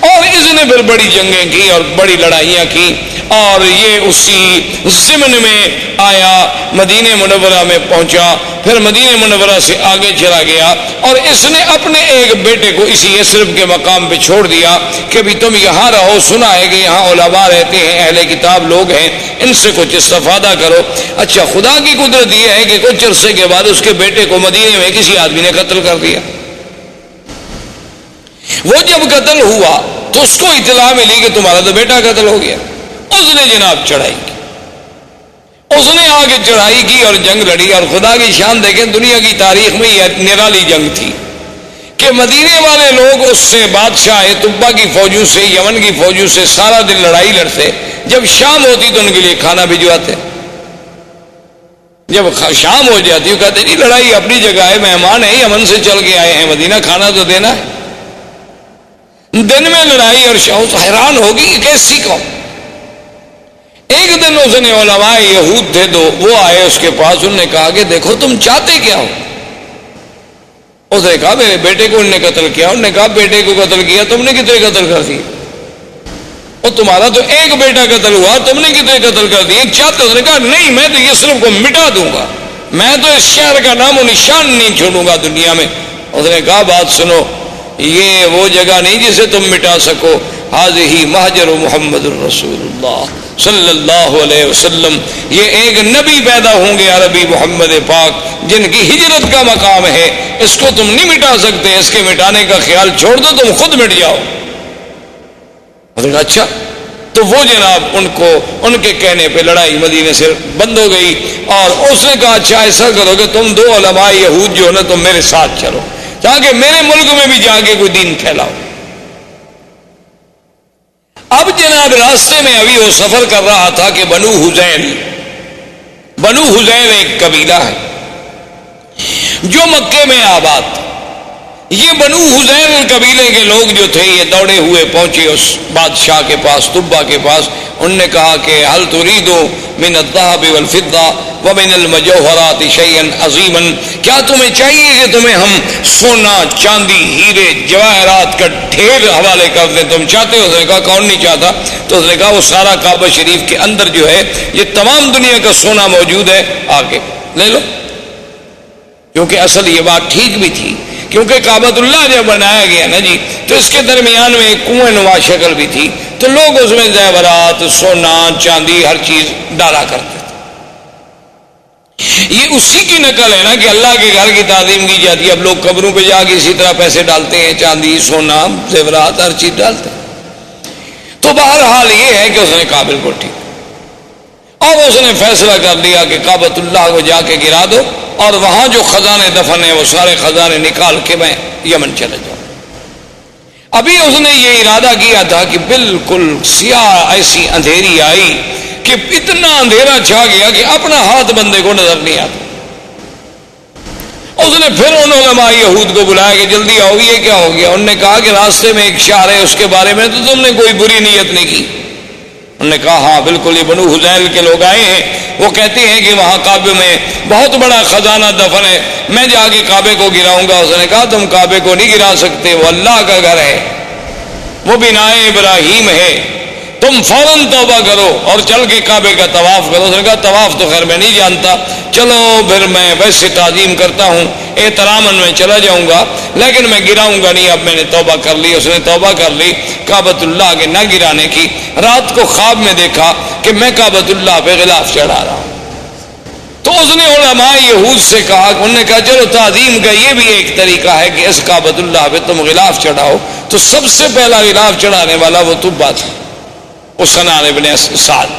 اور اس نے پھر بڑی جنگیں کی اور بڑی لڑائیاں کی، اور یہ اسی ضمن میں آیا، مدینہ منورہ میں پہنچا، پھر مدینہ منورہ سے آگے چلا گیا، اور اس نے اپنے ایک بیٹے کو اسی یثرب کے مقام پہ چھوڑ دیا کہ بھی تم یہاں رہو، سنا ہے کہ یہاں علماء رہتے ہیں، اہل کتاب لوگ ہیں، ان سے کچھ استفادہ کرو۔ اچھا، خدا کی قدرت یہ ہے کہ کچھ عرصے کے بعد اس کے بیٹے کو مدینے میں کسی آدمی نے قتل کر دیا۔ وہ جب قتل ہوا تو اس کو اطلاع ملی کہ تمہارا تو بیٹا قتل ہو گیا، اس نے جناب چڑھائی کی، اس نے آگے چڑھائی کی اور جنگ لڑی، اور خدا کی شان دیکھیں، دنیا کی تاریخ میں یہ نرالی جنگ تھی کہ مدینے والے لوگ اس سے، بادشاہ طبا کی فوجوں سے، یمن کی فوجوں سے سارا دن لڑائی لڑتے، جب شام ہوتی تو ان کے لیے کھانا بھجواتے، جب شام ہو جاتی وہ کہتے نہیں لڑائی اپنی جگہ ہے، مہمان ہیں یمن سے چل کے آئے ہیں مدینہ، کھانا تو دینا ہے۔ دن میں لڑائی اور شام، حیران ہوگی یہ کیسی قوم۔ ایک دن اس نے، علماء یہود تھے تو وہ آئے اس کے پاس، انہوں نے کہا کہ دیکھو تم چاہتے کیا ہو؟ اس نے کہا میرے بیٹے کو انہوں نے قتل کیا۔ انہوں نے کہا بیٹے کو قتل کیا، تم نے کتنے قتل کر دیے؟ اور تمہارا تو ایک بیٹا قتل ہوا، تم نے کتنے قتل کر دیے؟ چاہتے؟ اس نے کہا نہیں، میں تو یثرب کو مٹا دوں گا، میں تو اس شہر کا نام و نشان نہیں چھوڑوں گا دنیا میں۔ اس نے کہا بات سنو، یہ وہ جگہ نہیں جسے تم مٹا سکو، ہذہ مہجر محمد الرسول اللہ صلی اللہ علیہ وسلم، یہ ایک نبی پیدا ہوں گے عربی محمد پاک جن کی ہجرت کا مقام ہے، اس کو تم نہیں مٹا سکتے، اس کے مٹانے کا خیال چھوڑ دو، تم خود مٹ جاؤ۔ اچھا، تو وہ جناب ان کے کہنے پہ لڑائی مدینے سے بند ہو گئی، اور اس نے کہا اچھا ایسا کرو کہ تم دو علماء یہود جو ہے نا تم میرے ساتھ چلو، تاکہ میرے ملک میں بھی جا کے کوئی دین پھیلاؤ۔ اب جناب راستے میں ابھی وہ سفر کر رہا تھا کہ بنو حذیل ایک قبیلہ ہے جو مکے میں آباد تھا۔ یہ بنو حذیل قبیلے کے لوگ جو تھے یہ دوڑے ہوئے پہنچے اس بادشاہ کے پاس، طبا کے پاس۔ انہوں نے کہا کہ هل تريد من الذهب والفضة ومن المجوهرات شيئا عظيما، کیا تمہیں چاہیے کہ تمہیں ہم سونا، چاندی، ہیرے، جواہرات کا ڈھیر حوالے کر دیں؟ تم چاہتے ہو؟ اس نے کہا کون نہیں چاہتا۔ تو اس نے کہا وہ سارا کعبہ شریف کے اندر جو ہے یہ تمام دنیا کا سونا موجود ہے، آگے لے لو۔ کیونکہ اصل یہ بات ٹھیک بھی تھی، کیونکہ کعبۃ اللہ جب بنایا گیا نا جی تو اس کے درمیان میں ایک کنویں نما شکل بھی تھی، تو لوگ اس میں زیورات، سونا، چاندی، ہر چیز ڈالا کرتے تھے۔ یہ اسی کی نقل ہے نا کہ اللہ کے گھر کی تعظیم کی جاتی ہے، اب لوگ قبروں پہ جا کے اسی طرح پیسے ڈالتے ہیں، چاندی، سونا، زیورات، ہر چیز ڈالتے ہیں۔ تو بہرحال یہ ہے کہ اس نے کعبہ کو ٹھیک، اب اس نے فیصلہ کر لیا کہ کعبۃ اللہ کو جا کے گرا دو، اور وہاں جو خزانے دفن ہیں وہ سارے خزانے نکال کے میں یمن چلے جاؤں۔ ابھی اس نے یہ ارادہ کیا تھا کہ بالکل سیاہ ایسی اندھیری آئی کہ اتنا اندھیرا چھا گیا کہ اپنا ہاتھ بندے کو نظر نہیں آتا۔ اس نے پھر ان علماء یہود کو بلایا کہ جلدی آؤ، یہ کیا ہو گیا؟ انہوں نے کہا کہ راستے میں ایک شہر ہے، اس کے بارے میں تو تم نے کوئی بری نیت نہیں کی۔ انہوں نے کہا ہاں بالکل، یہ بنو حذیل کے لوگ آئے ہیں، وہ کہتے ہیں کہ وہاں کعبے میں بہت بڑا خزانہ دفن ہے، میں جا کے کعبے کو گراؤں گا۔ اس نے کہا تم کعبے کو نہیں گرا سکتے، وہ اللہ کا گھر ہے، وہ بنائے ابراہیم ہے، تم فوراً توبہ کرو اور چل کے کعبے کا طواف کرو۔ اس نے کہا طواف تو خیر میں نہیں جانتا، چلو پھر میں ویسے تعظیم کرتا ہوں، احتراماً میں چلا جاؤں گا، لیکن میں گراؤں گا نہیں، اب میں نے توبہ کر لی۔ اس نے توبہ کر لی کعبۃ اللہ کے نہ گرانے کی۔ رات کو خواب میں دیکھا کہ میں کعبۃ اللہ پہ غلاف چڑھا رہا ہوں۔ تو اس نے علماء یہود سے کہا، انہوں نے کہا چلو تعظیم کا یہ بھی ایک طریقہ ہے کہ اس کعبۃ اللہ پہ تم غلاف چڑھاؤ۔ تو سب سے پہلا غلاف چڑھانے والا وہ طبا تھا، وہ سنان ابن اسعد۔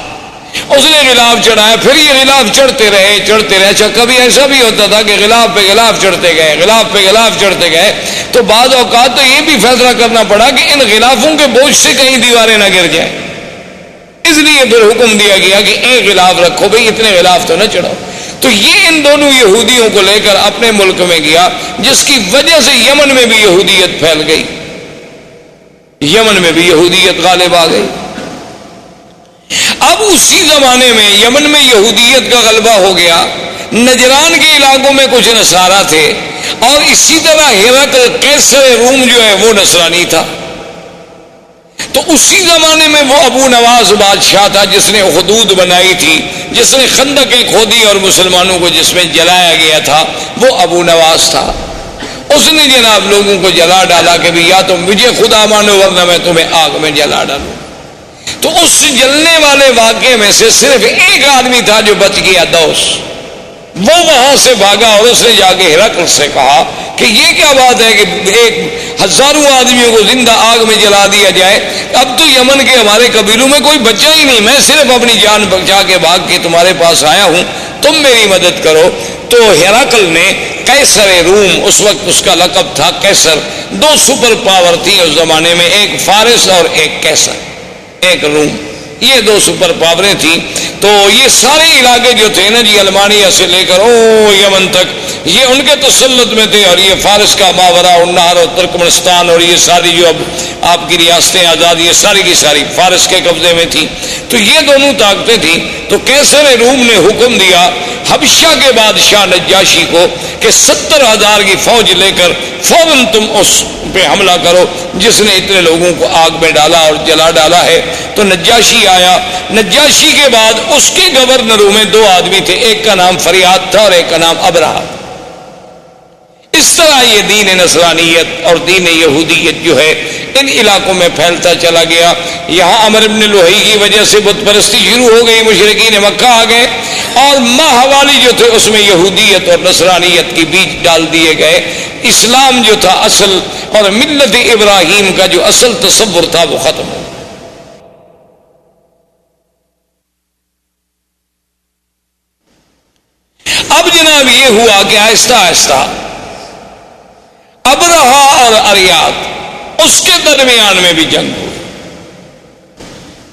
اس نے غلاف چڑھایا، پھر یہ غلاف چڑھتے رہے۔ اچھا کبھی ایسا بھی ہوتا تھا کہ غلاف پہ غلاف چڑھتے گئے، غلاف پہ غلاف چڑھتے گئے، تو بعض اوقات تو یہ بھی فیصلہ کرنا پڑا کہ ان غلافوں کے بوجھ سے کہیں دیواریں نہ گر جائیں، اس لیے پھر حکم دیا گیا کہ ایک غلاف رکھو، بھئی اتنے غلاف تو نہ چڑھاؤ۔ تو یہ ان دونوں یہودیوں کو لے کر اپنے ملک میں گیا، جس کی وجہ سے یمن میں بھی یہودیت پھیل گئی، یمن میں بھی یہودیت غالب آ گئی۔ اب اسی زمانے میں یمن میں یہودیت کا غلبہ ہو گیا، نجران کے علاقوں میں کچھ نصارہ تھے، اور اسی طرح ہرقل قیصر روم جو ہے وہ نصرانی تھا۔ تو اسی زمانے میں وہ ابو نواس بادشاہ تھا جس نے حدود بنائی تھی، جس نے خندقیں کھودی اور مسلمانوں کو جس میں جلایا گیا تھا، وہ ابو نواس تھا۔ اس نے جناب لوگوں کو جلا ڈالا کہ بھی یا تم مجھے خدا مانو ورنہ میں تمہیں آگ میں جلا ڈالوں۔ تو اس جلنے والے واقعے میں سے صرف ایک آدمی تھا جو بچ گیا، دوس۔ وہ وہاں سے بھاگا اور اس نے جا کے ہرقل سے کہا کہ یہ کیا بات ہے کہ ایک ہزاروں آدمیوں کو زندہ آگ میں جلا دیا جائے، اب تو یمن کے ہمارے قبیلوں میں کوئی بچہ ہی نہیں، میں صرف اپنی جان بچا کے بھاگ کے تمہارے پاس آیا ہوں، تم میری مدد کرو۔ تو ہرقل نے قیصر روم، اس وقت اس کا لقب تھا قیصر، دو سپر پاور تھی اس زمانے میں، ایک فارس اور ایک قیصر، ایک روم، یہ دو سپر پاوریں تھیں۔ تو یہ سارے علاقے جو تھے نا جی، المانیہ سے لے کر یمن تک، یہ ان کے تسلط میں تھے، اور یہ فارس کا ماورا النہر اور ترکمنستان اور یہ ساری جو اب آپ کی ریاستیں آزاد، یہ ساری کی ساری فارس کے قبضے میں تھی۔ تو یہ دونوں طاقتیں تھیں۔ تو قیصر روم نے حکم دیا حبشہ کے بادشاہ نجاشی کو کہ 70,000 کی فوج لے کر فوراً تم اس پہ حملہ کرو جس نے اتنے لوگوں کو آگ میں ڈالا اور جلا ڈالا ہے۔ تو نجاشی آیا۔ نجاشی کے بعد اس کے گورنروں میں دو آدمی تھے، ایک کا نام فریاد تھا اور ایک کا نام ابرہہ۔ اس طرح یہ دین نصرانیت اور دین یہودیت جو ہے ان علاقوں میں پھیلتا چلا گیا۔ یہاں عمر بن لوہی کی وجہ سے بت پرستی شروع ہو گئی، مشرکین مکہ آ گئے، اور ماہوالی جو تھے اس میں یہودیت اور نصرانیت کے بیج ڈال دیے گئے۔ اسلام جو تھا اصل، اور ملت ابراہیم کا جو اصل تصور تھا وہ ختم ہو گیا۔ اب جناب یہ ہوا کہ آہستہ آہستہ ابرہہ اور اریاد اس کے درمیان میں بھی جنگ ہوئی۔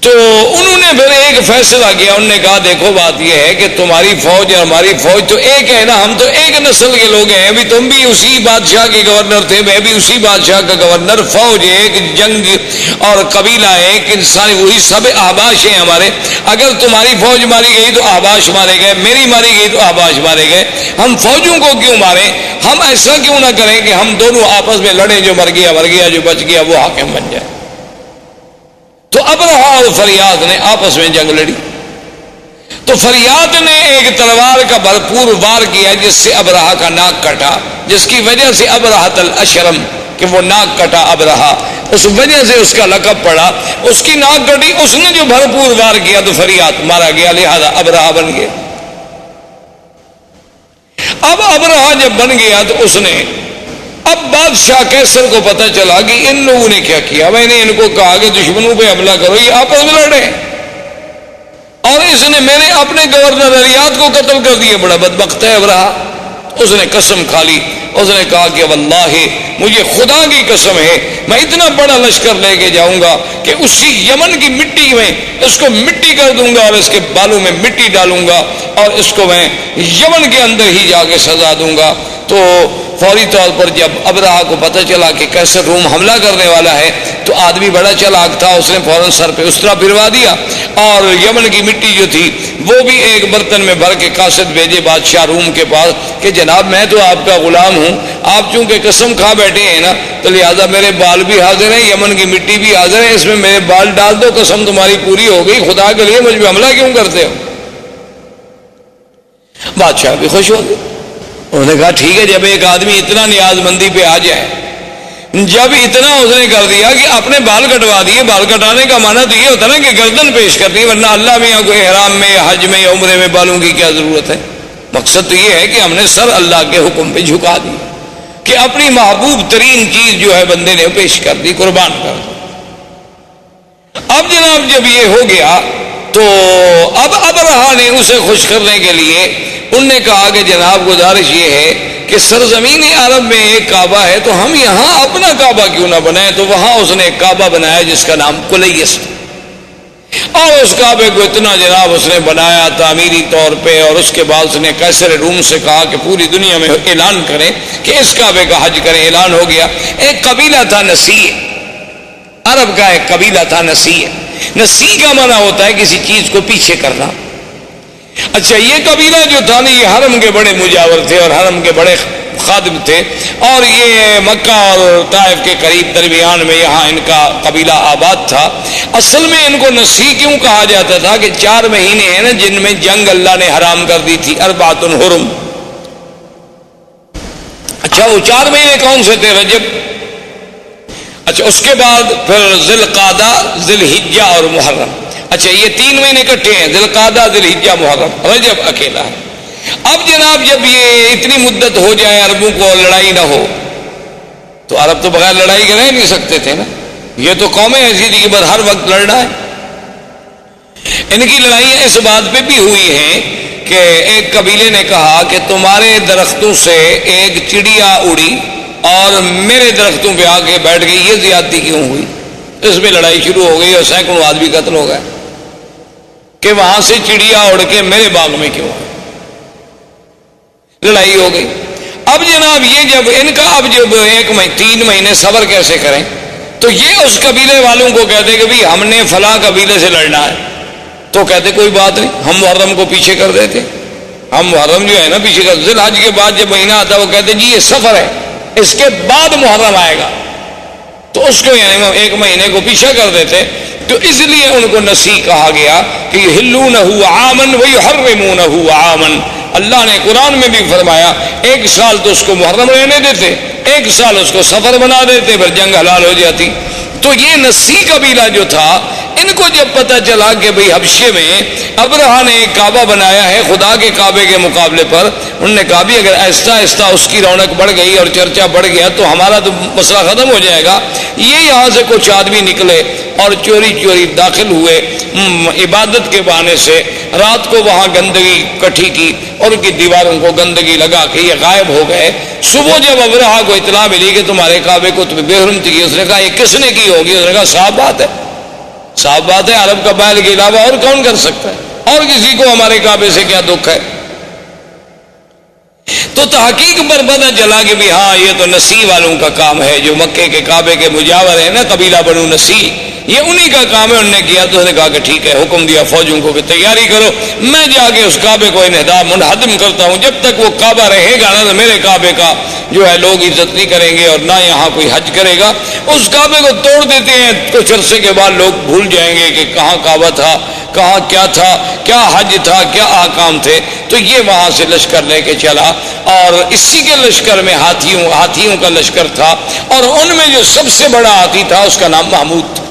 تو انہوں نے پھر ایک فیصلہ کیا، انہوں نے کہا دیکھو بات یہ ہے کہ تمہاری فوج اور ہماری فوج تو ایک ہے نا، ہم تو ایک نسل کے لوگ ہیں، ابھی تم بھی اسی بادشاہ کے گورنر تھے، میں بھی اسی بادشاہ کا گورنر، فوج ایک، جنگ اور قبیلہ ایک، انسانی وہی سب احباش ہیں ہمارے۔ اگر تمہاری فوج ماری گئی تو احباش مارے گئے، میری ماری گئی تو احباش مارے گئے، ہم فوجوں کو کیوں ماریں؟ ہم ایسا کیوں نہ کریں کہ ہم دونوں آپس میں لڑیں، جو مر گیا مر گیا، جو بچ گیا وہ حاکم بن جائے۔ تو ابرہہ اور فریاد نے آپس میں جنگ لڑی۔ تو فریاد نے ایک تلوار کا بھرپور وار کیا جس سے ابرہہ کا ناک کٹا، جس کی وجہ سے ابرہۃ الاشرم، کہ وہ ناک کٹا ابرہہ، اس وجہ سے اس کا لقب پڑا، اس کی ناک کٹی، اس نے جو بھرپور وار کیا تو فریاد مارا گیا، لہذا ابرہہ بن گیا۔ اب ابرہہ جب بن گیا تو اس نے، اب بادشاہ قیصر کو پتہ چلا کہ ان لوگوں نے کیا کیا، میں نے ان کو کہا کہ دشمنوں پہ حملہ کرو، یہ آپس میں لڑے، اور اس نے میرے اپنے گورنر اریاد کو قتل کر دیا، بڑا بدبخت ہے ابرہہ۔ اس نے قسم کھا لی، اس نے کہا کہ واللہ مجھے خدا کی قسم ہے میں اتنا بڑا لشکر لے کے جاؤں گا کہ اسی یمن کی مٹی میں اس کو مٹی کر دوں گا، اور اس کے بالوں میں مٹی ڈالوں گا، اور اس کو میں یمن کے اندر ہی جا کے سزا دوں گا۔ تو فوری طور پر جب ابرہہ کو پتہ چلا کہ قیصر روم حملہ کرنے والا ہے تو آدمی بڑا چالاک تھا، اس نے فوراً سر پہ اسطرہ پھروا دیا، اور یمن کی مٹی جو تھی وہ بھی ایک برتن میں بھر کے قاصد بھیجے بادشاہ روم کے پاس کہ جناب میں تو آپ کا غلام ہوں، آپ چونکہ قسم کھا بیٹھے ہیں نا تو لہٰذا میرے بال بھی حاضر ہیں، یمن کی مٹی بھی حاضر ہے، اس میں میرے بال ڈال دو، قسم تمہاری پوری ہو گئی، خدا کے لیے مجھ پہ حملہ کیوں کرتے ہو؟ بادشاہ بھی خوش ہو گئے، انہوں نے کہا ٹھیک ہے، جب ایک آدمی اتنا نیاز مندی پہ آ جائے، جب اتنا اس نے کر دیا کہ اپنے بال کٹوا دیے، بال کٹانے کا معنی تو یہ ہوتا نا کہ گردن پیش کرنی، ورنہ اللہ میں یا کوئی احرام میں یا حج میں یا عمرے میں بالوں کی کیا ضرورت ہے؟ مقصد تو یہ ہے کہ ہم نے سر اللہ کے حکم پہ جھکا دی، کہ اپنی محبوب ترین چیز جو ہے بندے نے پیش کر دی، قربان کر دی۔ اب جناب جب یہ ہو گیا تو اب ابرہہ نے اسے خوش کرنے کے لیے انہوں نے کہا کہ جناب گزارش یہ ہے کہ سرزمین عرب میں ایک کعبہ ہے تو ہم یہاں اپنا کعبہ کیوں نہ بنائیں؟ تو وہاں اس نے ایک کعبہ بنایا جس کا نام کلیس، اور اس کعبے کو اتنا جناب اس نے بنایا تعمیری طور پہ، اور اس کے بعد اس نے قیصر روم سے کہا کہ پوری دنیا میں اعلان کریں کہ اس کعبے کا حج کریں۔ اعلان ہو گیا۔ ایک قبیلہ تھا نسیع، عرب کا ایک قبیلہ تھا نسیع۔ نسیع کا معنی ہوتا ہے کسی چیز کو پیچھے کرنا۔ اچھا، یہ قبیلہ جو تھا نا، یہ حرم کے بڑے مجاور تھے اور حرم کے بڑے خادم تھے، اور یہ مکہ اور طائف کے قریب درمیان میں یہاں ان کا قبیلہ آباد تھا۔ اصل میں ان کو نسیع کیوں کہا جاتا تھا کہ 4 مہینے ہیں نا جن میں جنگ اللہ نے حرام کر دی تھی، 4 حرم۔ اچھا، وہ 4 مہینے کون سے تھے؟ رجب، اچھا اس کے بعد پھر ذی القعدہ، ذی الحجہ اور محرم۔ اچھا، یہ 3 مہینے اکٹھے ہیں، ذی القعدہ، ذی الحجہ، محرم، رجب اکیلا ہے۔ اب جناب جب یہ اتنی مدت ہو جائے عربوں کو لڑائی نہ ہو، تو عرب تو بغیر لڑائی کے رہ نہیں سکتے تھے نا، یہ تو قومیں ایسی تھی کہ بس ہر وقت لڑنا ہے۔ ان کی لڑائیاں اس بات پہ بھی ہوئی ہیں کہ ایک قبیلے نے کہا کہ تمہارے درختوں سے ایک چڑیا اڑی اور میرے درختوں پہ آ کے بیٹھ گئی، یہ زیادتی کیوں ہوئی؟ اس میں لڑائی شروع ہو گئی اور سینکڑوں آدمی قتل ہو گئے کہ وہاں سے چڑیا اڑ کے میرے باغ میں کیوں آئی، لڑائی ہو گئی۔ اب جناب یہ جب ان کا اب جب 3 مہینے صبر کیسے کریں، تو یہ اس قبیلے والوں کو کہتے کہ بھئی ہم نے فلاں قبیلے سے لڑنا ہے، تو کہتے کوئی بات نہیں، ہم محرم کو پیچھے کر دیتے، ہم محرم جو ہے نا پیچھے کر، ذی الحج کے بعد جب مہینہ آتا ہے وہ کہتے جی یہ سفر ہے، اس کے بعد محرم آئے گا، تو اس کو یعنی 1 مہینے کو پیچھے کر دیتے۔ تو اس لیے ان کو نسیع کہا گیا کہ یحلونہ عاما ویحرمونہ عاما۔ اللہ نے قرآن میں بھی فرمایا 1 سال تو اس کو محرم رہنے دیتے، 1 سال اس کو سفر بنا دیتے، پھر جنگ حلال ہو جاتی۔ تو یہ نسیع قبیلہ جو تھا، ان کو جب پتہ چلا کہ بھئی حبشے میں ابرہا نے ایک کعبہ بنایا ہے خدا کے کعبے کے مقابلے پر، انہوں نے کہا بھی اگر آہستہ آہستہ اس کی رونق بڑھ گئی اور چرچا بڑھ گیا تو ہمارا تو مسئلہ ختم ہو جائے گا۔ یہ یہاں سے کچھ آدمی نکلے اور چوری چوری داخل ہوئے عبادت کے بہانے سے، رات کو وہاں گندگی کٹھی کی اور ان کی دیواروں کو گندگی لگا کے یہ غائب ہو گئے۔ صبح جب ابرہا کو اطلاع ملی کہ تمہارے کعبے کو تمہیں بے حرمتی کی، اس نے کہا یہ کس نے کی ہوگی؟ اس نے کہا صاف بات ہے، صاف بات ہے، عرب قبائل کے علاوہ اور کون کر سکتا ہے، اور کسی کو ہمارے کعبے سے کیا دکھ ہے؟ تو تحقیق پر پتہ چلا کہ بھی ہاں یہ تو نسیع والوں کا کام ہے، جو مکے کے کعبے کے مجاور ہے نا قبیلہ بنو نسیع، یہ انہی کا کام ہے۔ انہوں نے کیا تو اس نے کہا کہ ٹھیک ہے، حکم دیا فوجوں کو کہ تیاری کرو، میں جا کے اس کعبے کو منہدم کرتا ہوں، جب تک وہ کعبہ رہے گا نا میرے کعبے کا جو ہے لوگ عزت نہیں کریں گے اور نہ یہاں کوئی حج کرے گا۔ اس کعبے کو توڑ دیتے ہیں، کچھ عرصے کے بعد لوگ بھول جائیں گے کہ کہاں کعبہ تھا، کہاں کیا تھا، کیا حج تھا، کیا احکام تھے۔ تو یہ وہاں سے لشکر لے کے چلا، اور اسی کے لشکر میں ہاتھیوں کا لشکر تھا، اور ان میں جو سب سے بڑا ہاتھی تھا اس کا نام محمود تھا۔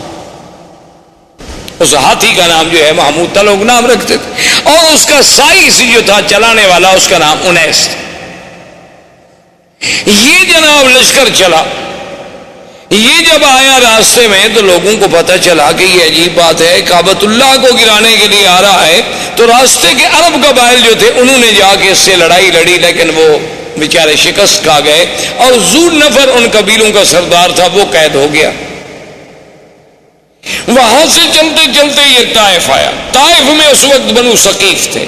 اس ہاتھی کا نام جو ہے محمود تھا، لوگ نام رکھتے تھے، اور اس کا سائز جو تھا چلانے والا اس کا نام انیس تھا۔ یہ جناب لشکر چلا، یہ جب آیا راستے میں تو لوگوں کو پتہ چلا کہ یہ عجیب بات ہے، کعبۃ اللہ کو گرانے کے لیے آ رہا ہے۔ تو راستے کے عرب قبائل جو تھے انہوں نے جا کے اس سے لڑائی لڑی، لیکن وہ بیچارے شکست کھا گئے، اور ذو نفر ان قبیلوں کا سردار تھا، وہ قید ہو گیا۔ وہاں سے چلتے چلتے یہ طائف آیا۔ طائف میں اس وقت بنو ثقیف تھے،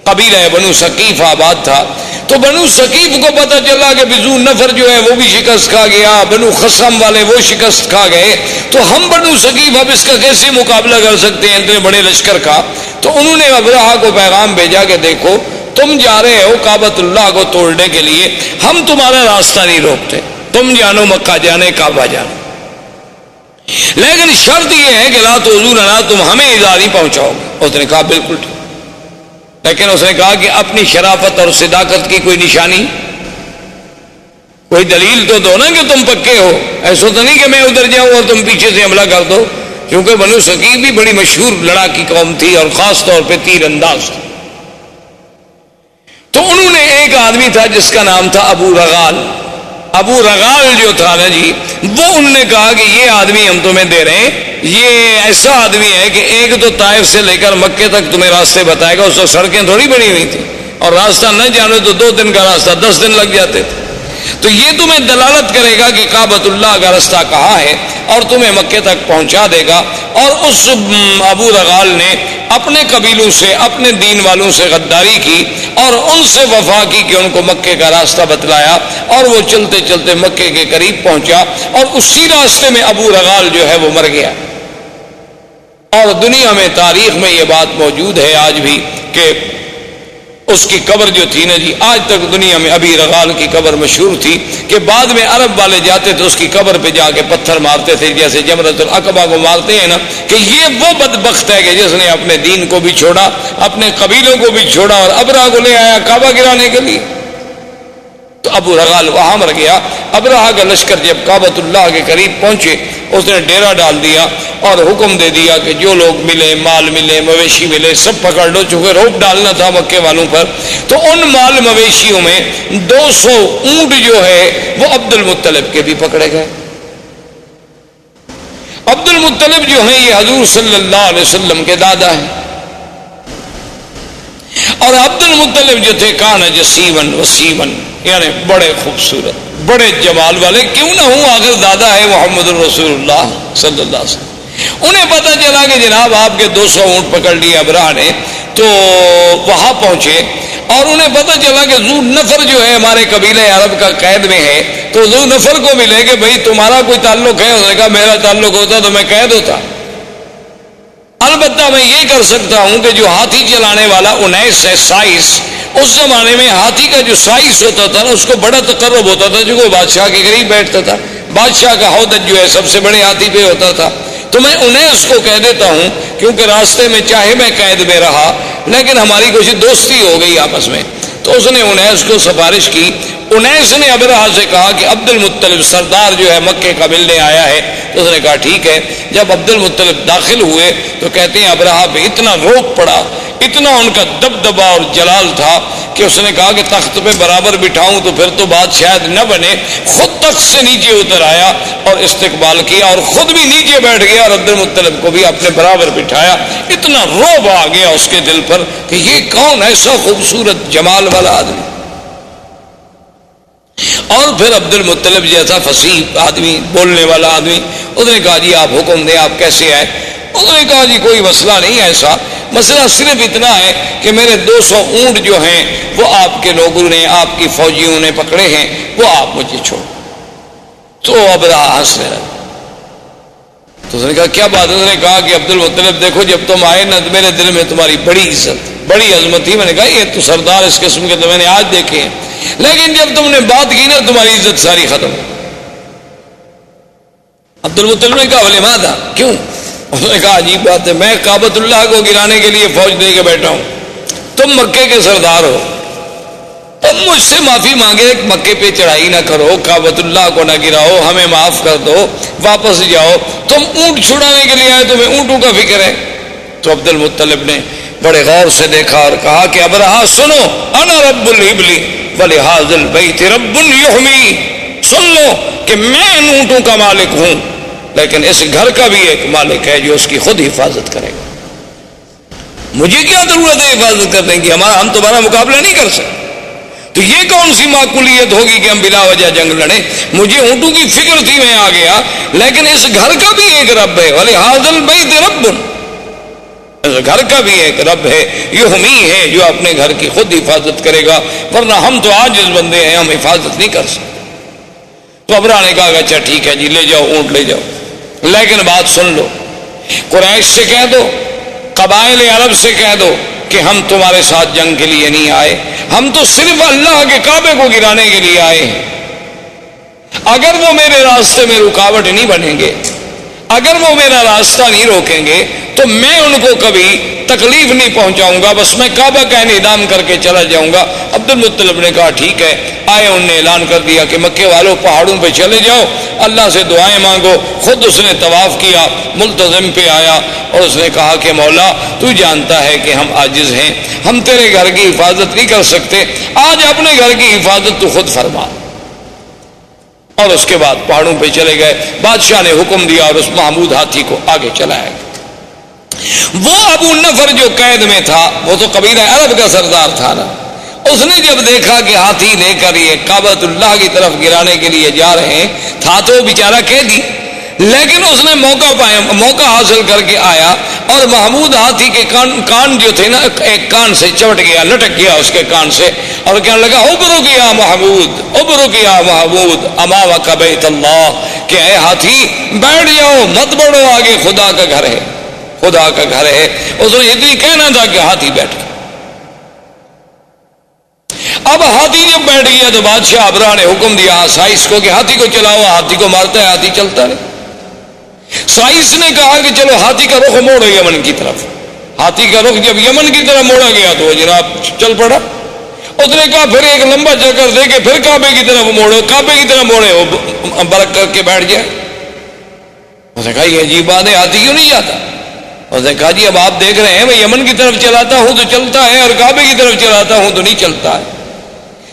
قبیلہ بنو ثقیف آباد تھا۔ تو بنو ثقیف کو پتہ چلا کہ ذو نفر جو ہے وہ بھی شکست کھا گیا، بنو خصم والے وہ شکست کھا گئے، تو ہم بنو ثقیف اب اس کا کیسے مقابلہ کر سکتے ہیں اتنے بڑے لشکر کا؟ تو انہوں نے ابرہا کو پیغام بھیجا کہ دیکھو تم جا رہے ہو کعبۃ اللہ کو توڑنے کے لیے، ہم تمہارا راستہ نہیں روکتے، تم جانو مکہ جانے، کعبہ جانے، لیکن شرط یہ ہے کہ لا تؤذوننا، تم ہمیں ایذا نہیں پہنچاؤ گے۔ اس نے کہا بالکل ٹھیک، لیکن اس نے کہا کہ اپنی شرافت اور صداقت کی کوئی نشانی، کوئی دلیل تو دو نا کہ تم پکے ہو، ایسا تو نہیں کہ میں ادھر جاؤں اور تم پیچھے سے حملہ کر دو، کیونکہ بنو ثقیف بھی بڑی مشہور لڑاکی قوم تھی اور خاص طور پہ تیر انداز تھی۔ تو انہوں نے ایک آدمی تھا جس کا نام تھا ابو رغال، ابو رغال جو تھا نا جی، وہ انہوں نے کہا کہ یہ آدمی ہم تمہیں دے رہے ہیں، یہ ایسا آدمی ہے کہ ایک تو طائف سے لے کر مکے تک تمہیں راستے بتائے گا، اس وقت سڑکیں تھوڑی بنی ہوئی تھی، اور راستہ نہ جانے تو 2 دن کا راستہ 10 دن لگ جاتے تھے۔ تو یہ تمہیں دلالت کرے گا کہ کعبۃ اللہ کا راستہ کہاں ہے اور تمہیں مکے تک پہنچا دے گا۔ اور اس ابو رغال نے اپنے قبیلوں سے، اپنے دین والوں سے غداری کی اور ان سے وفا کی کہ ان کو مکے کا راستہ بتلایا، اور وہ چلتے چلتے مکے کے قریب پہنچا اور اسی راستے میں ابو رغال جو ہے وہ مر گیا۔ اور دنیا میں تاریخ میں یہ بات موجود ہے آج بھی کہ اس کی قبر جو تھی نا جی، آج تک دنیا میں ابی رغال کی قبر مشہور تھی کہ بعد میں عرب والے جاتے تھے اس کی قبر پہ جا کے پتھر مارتے تھے، جیسے جمرۃ العقبہ کو مارتے ہیں نا، کہ یہ وہ بدبخت ہے کہ جس نے اپنے دین کو بھی چھوڑا، اپنے قبیلوں کو بھی چھوڑا اور ابرہہ کو لے آیا کعبہ گرانے کے لیے۔ تو ابو رغال وہاں مر گیا۔ ابرہہ کا لشکر جب کعبۃ اللہ کے قریب پہنچے، اس نے ڈیرا ڈال دیا اور حکم دے دیا کہ جو لوگ ملے، مال ملے، مویشی ملے، سب پکڑ لو، چونکہ روپ ڈالنا تھا مکے والوں پر۔ تو ان مال مویشیوں میں 200 اونٹ جو ہے وہ عبد المطلب کے بھی پکڑے گئے۔ عبد المطلب جو ہیں یہ حضور صلی اللہ علیہ وسلم کے دادا ہیں، اور عبد المطلب جو تھے کان جسیمن وسیمن، یعنی بڑے خوبصورت، بڑے جمال والے، کیوں نہ ہوں آخر دادا ہے محمد الرسول اللہ صلی اللہ علیہ وسلم۔ انہیں پتہ چلا کہ جناب آپ کے 200 اونٹ پکڑ لیے ابرہہ نے، تو وہاں پہنچے اور انہیں پتہ چلا کہ ذو نفر جو ہے ہمارے قبیلہ عرب کا قید میں ہے، تو ذو نفر کو ملے کہ بھئی تمہارا کوئی تعلق ہے؟ اس نے کہا میرا تعلق ہوتا تو میں قید ہوتا، البتہ میں یہ کر سکتا ہوں کہ جو ہاتھی چلانے والا انیس ہے، سائس، اس زمانے میں ہاتھی کا جو سائس ہوتا تھا نا اس کو بڑا تقرب ہوتا تھا، جو بادشاہ کے قریب بیٹھتا تھا، بادشاہ کا ہودج جو ہے سب سے بڑے ہاتھی پہ ہوتا تھا، تو میں انیس کو کہہ دیتا ہوں، کیونکہ راستے میں چاہے میں قید میں رہا لیکن ہماری کچھ دوستی ہو گئی آپس میں۔ تو اس نے انیس کو سفارش کی۔ انیس نے ابرہہ سے کہا کہ عبد المطلب سردار جو ہے مکے کا ملنے آیا ہے، تو اس نے کہا ٹھیک ہے۔ جب عبد المطلب داخل ہوئے تو کہتے ہیں ابرہہ پہ اتنا روب پڑا، اتنا ان کا دبدبا اور جلال تھا کہ اس نے کہا کہ تخت پہ برابر بٹھاؤں تو پھر تو بات شاید نہ بنے، خود تخت سے نیچے اتر آیا اور استقبال کیا اور خود بھی نیچے بیٹھ گیا اور عبد المطلب کو بھی اپنے برابر بٹھایا۔ اتنا روب آ گیا اس کے دل پر کہ یہ کون ایسا خوبصورت جمال والا آدمی۔ اور پھر عبد المطلب جیسا فصیح آدمی، بولنے والا آدمی، اس نے کہا جی آپ حکم دیں، آپ کیسے آئے؟ اس نے کہا جی کوئی مسئلہ نہیں ایسا، مسئلہ صرف اتنا ہے کہ میرے 200 اونٹ جو ہیں وہ آپ کے لوگوں نے، آپ کی فوجیوں نے پکڑے ہیں، وہ آپ مجھے چھوڑ۔ تو ابرہہ ہنسنے لگا۔ تو اس نے کہا کیا بات ہے؟ اس نے کہا کہ عبد المطلب دیکھو جب تم آئے نا میرے دل میں تمہاری بڑی عزت، بڑی عظمت تھی۔ میں نے کہا یہ تو سردار اس قسم کے تو میں نے آج دیکھے ہیں، لیکن جب تم نے بات کی نا تمہاری عزت ساری ختم۔ عبد المطلب نے کہا بھلے ماذا، کیوں؟ اس نے کہا عجیب بات ہے، میں کعبۃ اللہ کو گرانے کے لیے فوج دے کے بیٹھا ہوں، تم مکے کے سردار ہو، تم مجھ سے معافی مانگے مکے پہ چڑھائی نہ کرو، کعبۃ اللہ کو نہ گراؤ، ہمیں معاف کر دو، واپس جاؤ، تم اونٹ چھڑانے کے لیے آئے، تمہیں اونٹوں کا فکر ہے۔ تو عبد المطلب نے بڑے غور سے دیکھا اور کہا کہ ابرہہ سنو، انا رب الابل ولہذا البیت رب یحمی، سن لو کہ میں ان اونٹوں کا مالک ہوں، لیکن اس گھر کا بھی ایک مالک ہے جو اس کی خود حفاظت کرے گا۔ مجھے کیا ضرورت ہے حفاظت کرنے کی؟ ہم تمہارا مقابلہ نہیں کر سکتے، تو یہ کون سی معقولیت ہوگی کہ ہم بلا وجہ جنگ لڑیں؟ مجھے اونٹوں کی فکر تھی، میں آ گیا، لیکن اس گھر کا بھی ایک رب ہے، ولہذا البیت رب، اس گھر کا بھی ایک رب ہے، یحمی ہے جو اپنے گھر کی خود حفاظت کرے گا، ورنہ ہم تو عاجز بندے ہیں، ہم حفاظت نہیں کر سکتے۔ تو ابرہہ نے کہا اچھا ٹھیک ہے جی، لے جاؤ اونٹ لے جاؤ، لیکن بات سن لو، قریش سے کہہ دو، قبائل عرب سے کہہ دو کہ ہم تمہارے ساتھ جنگ کے لیے نہیں آئے، ہم تو صرف اللہ کے کعبے کو گرانے کے لیے آئے ہیں۔ اگر وہ میرے راستے میں رکاوٹ نہیں بنیں گے، اگر وہ میرا راستہ نہیں روکیں گے تو میں ان کو کبھی تکلیف نہیں پہنچاؤں گا، بس میں کعبہ کا انہدام کر کے چلا جاؤں گا۔ عبد المطلب نے کہا ٹھیک ہے، آئے، انہوں نے اعلان کر دیا کہ مکے والوں پہاڑوں پہ چلے جاؤ، اللہ سے دعائیں مانگو۔ خود اس نے طواف کیا، ملتزم پہ آیا اور اس نے کہا کہ مولا تو جانتا ہے کہ ہم عاجز ہیں، ہم تیرے گھر کی حفاظت نہیں کر سکتے، آج اپنے گھر کی حفاظت تو خود فرما۔ اور اس کے بعد پہاڑوں پہ چلے گئے، بادشاہ نے حکم دیا اور اس محمود ہاتھی کو آگے چلایا۔ وہ ابو نفر جو قید میں تھا، وہ تو قبیلہ عرب کا سردار تھا نا، اس نے جب دیکھا کہ ہاتھی لے کر یہ کعبۃ اللہ کی طرف گرانے کے لیے جا رہے ہیں، تھا تو بیچارہ قیدی، لیکن اس نے موقع حاصل کر کے آیا، اور محمود ہاتھی کے کان جو تھے نا، ایک کان سے چمٹ گیا، لٹک گیا اس کے کان سے، اور کہنے لگا ابرک یا محمود، ابرک یا محمود امامک بیت اللہ، کہ اے ہاتھی بیٹھ جاؤ، مت بڑھو، آگے خدا کا گھر ہے، خدا کا گھر ہے۔ اس نے اتنی کہنا تھا کہ ہاتھی بیٹھ گیا۔ اب ہاتھی جب بیٹھ گیا تو بادشاہ ابرہہ نے حکم دیا سائس کو کہ ہاتھی کو چلاؤ، ہاتھی کو مارتا ہے، ہاتھی چلتا نہیں۔ سائس نے کہا کہ چلو ہاتھی کا رخ موڑو یمن کی طرف۔ ہاتھی کا رخ جب یمن کی طرف موڑا گیا تو وہ جناب چل پڑا۔ اس نے کہا پھر ایک لمبا چکر دے کے پھر کعبے کی طرف موڑو، کعبے کی طرف موڑے، وہ برک کر کے بیٹھ جائے۔ اس نے کہا یہ عجیب بات ہے، ہاتھی کیوں نہیں جاتا؟ اس نے کہا جی اب آپ دیکھ رہے ہیں میں یمن کی طرف چلاتا ہوں تو چلتا ہے، اور کعبے کی طرف چلاتا ہوں تو نہیں چلتا ہے۔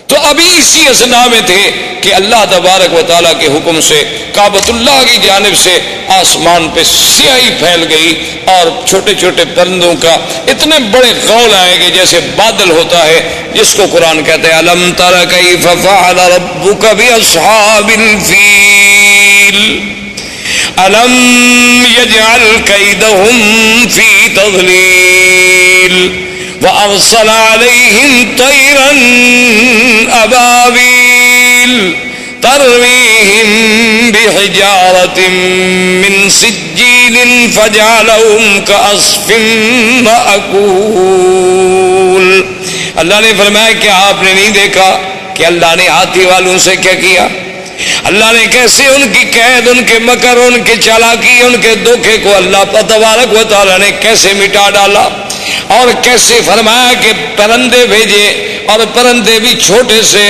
تو ابھی اسی اثناء میں تھے کہ اللہ تبارک و تعالیٰ کے حکم سے کعبۃ اللہ کی جانب سے آسمان پہ سیاہی پھیل گئی، اور چھوٹے چھوٹے پرندوں کا اتنے بڑے غول آئے کہ جیسے بادل ہوتا ہے، جس کو قرآن کہتے ہیں الم تر کیف فعل ربک باصحاب الفیل الم یجعل کیدہم فی تضلیل وَأَرْسَلَ عَلَيْهِمْ طَيْرًا أَبَابِيلَ تَرْمِيهِمْ بِحِجَارَةٍ مِّن سِجِّيلٍ فَجَعَلَهُمْ كَعَصْفٍ مَّأْكُولٍ۔ اللہ نے فرمایا کہ آپ نے نہیں دیکھا کہ اللہ نے ہاتھی والوں سے کیا کیا؟ اللہ نے کیسے ان کی قید، ان کے مکر، ان کے چالاکی، ان کے دھوکے کو اللہ تبارک و تعالیٰ نے کیسے مٹا ڈالا، اور کیسے فرمایا کہ پرندے بھیجے، اور پرندے بھی چھوٹے سے،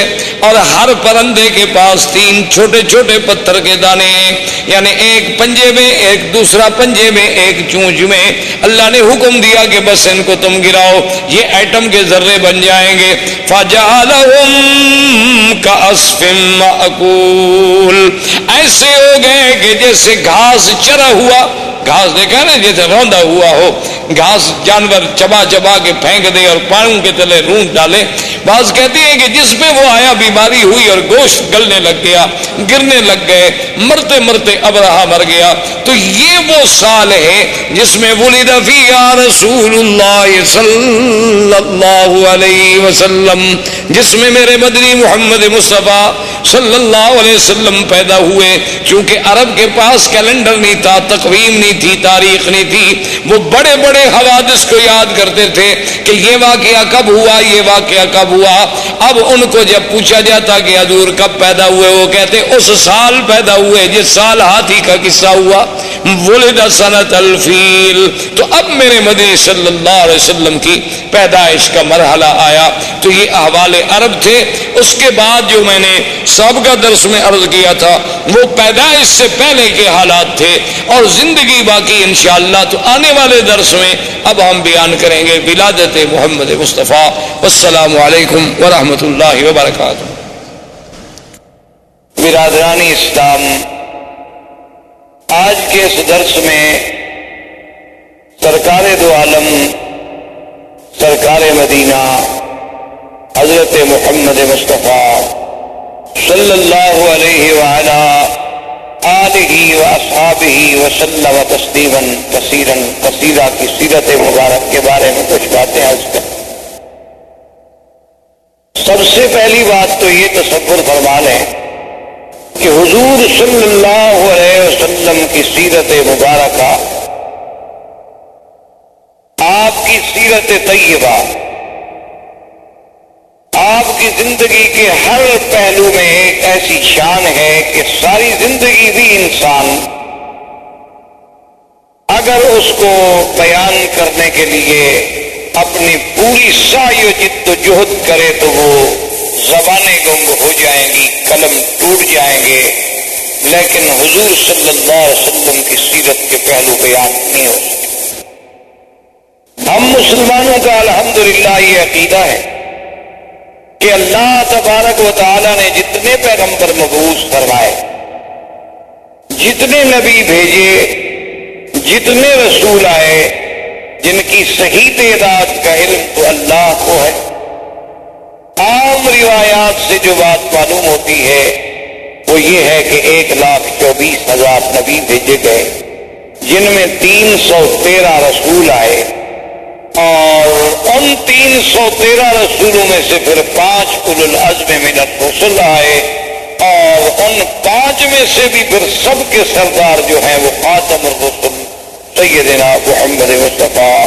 اور ہر پرندے کے پاس 3 چھوٹے چھوٹے پتھر کے دانے ہیں، یعنی ایک پنجے میں، ایک دوسرا پنجے میں، ایک چونچ میں۔ اللہ نے حکم دیا کہ بس ان کو تم گراؤ، یہ ایٹم کے ذرے بن جائیں گے۔ فَجَعَلَهُمْ كَعَصْفٍ مَّأْكُولٍ، ایسے ہو گئے کہ جیسے گھاس چرا ہوا، گھاس دیکھا نا جیسے روندا ہوا ہو، گھاس جانور چبا چبا کے پھینک دے اور پاؤں کے تلے رونٹ ڈالے۔ بعض کہتے ہیں کہ جس پہ وہ آیا بیماری ہوئی اور گوشت گلنے لگ گیا، گرنے لگ گئے، مرتے مرتے ابرہہ مر گیا۔ تو یہ وہ سال ہے جس میں ولد فیہا رسول اللہ صلی اللہ علیہ وسلم، جس میں میرے مدنی محمد مصطفیٰ صلی اللہ علیہ وسلم پیدا ہوئے۔ چونکہ عرب کے پاس کیلنڈر نہیں تھا، تقویم نہیں تھی، تاریخ نہیں تھی، وہ بڑے بڑے حوادث کو یاد کرتے تھے کہ یہ واقعہ کب ہوا، یہ واقعہ کب ہوا۔ اب ان کو جب پوچھا جاتا کہ حضور کب پیدا ہوئے، وہ کہتے اس سال پیدا ہوئے جس سال ہاتھی کا قصہ ہوا، ولد سنۃ الفیل۔ تو اب میرے مدنی صلی اللہ علیہ وسلم کی پیدائش کا مرحلہ آیا۔ تو یہ احوال عرب تھے۔ اس کے بعد جو میں نے سابقہ درس میں عرض کیا تھا وہ پیدائش سے پہلے کے حالات تھے، اور زندگی باقی انشاءاللہ تو آنے والے درس میں اب ہم بیان کریں گے ولادت محمد مصطفیٰ۔ والسلام علیکم ورحمۃ اللہ وبرکاتہ۔ برادران اسلام، آج کے اس درس میں سرکار دو عالم، سرکار مدینہ حضرت محمد مصطفیٰ صلی اللہ علیہ وعلا آلہ و اصحابہ وسلم تسلیما کثیرا کثیرا کی سیرت مبارک کے بارے میں کچھ باتیں عرض کریں۔ سب سے پہلی بات تو یہ تصور فرما لیں کہ حضور صلی اللہ علیہ وسلم کی سیرت مبارکہ، آپ کی سیرت طیبہ، آپ کی زندگی کے ہر پہلو میں ایک ایسی شان ہے کہ ساری زندگی بھی انسان اگر اس کو بیان کرنے کے لیے اپنی پوری سعی و جد و جہد کرے تو وہ زبانیں گنگ ہو جائیں گی، قلم ٹوٹ جائیں گے، لیکن حضور صلی اللہ علیہ وسلم کی سیرت کے پہلو بیان نہیں ہو سکتے۔ ہم مسلمانوں کا الحمدللہ یہ عقیدہ ہے کہ اللہ تبارک و تعالیٰ نے جتنے پیغمبر مبعوث فرمائے، جتنے نبی بھیجے، جتنے رسول آئے، جن کی صحیح تعداد کا علم تو اللہ کو ہے۔ عام روایات سے جو بات معلوم ہوتی ہے وہ یہ ہے کہ 1,24,000 نبی بھیجے گئے، جن میں 313 رسول آئے، اور ان 313 رسولوں میں سے پھر 5 اولو العزم من الرسل آئے، اور ان 5 میں سے بھی پھر سب کے سردار جو ہیں وہ خاتم الرسل سیدنا محمد مصطفیٰ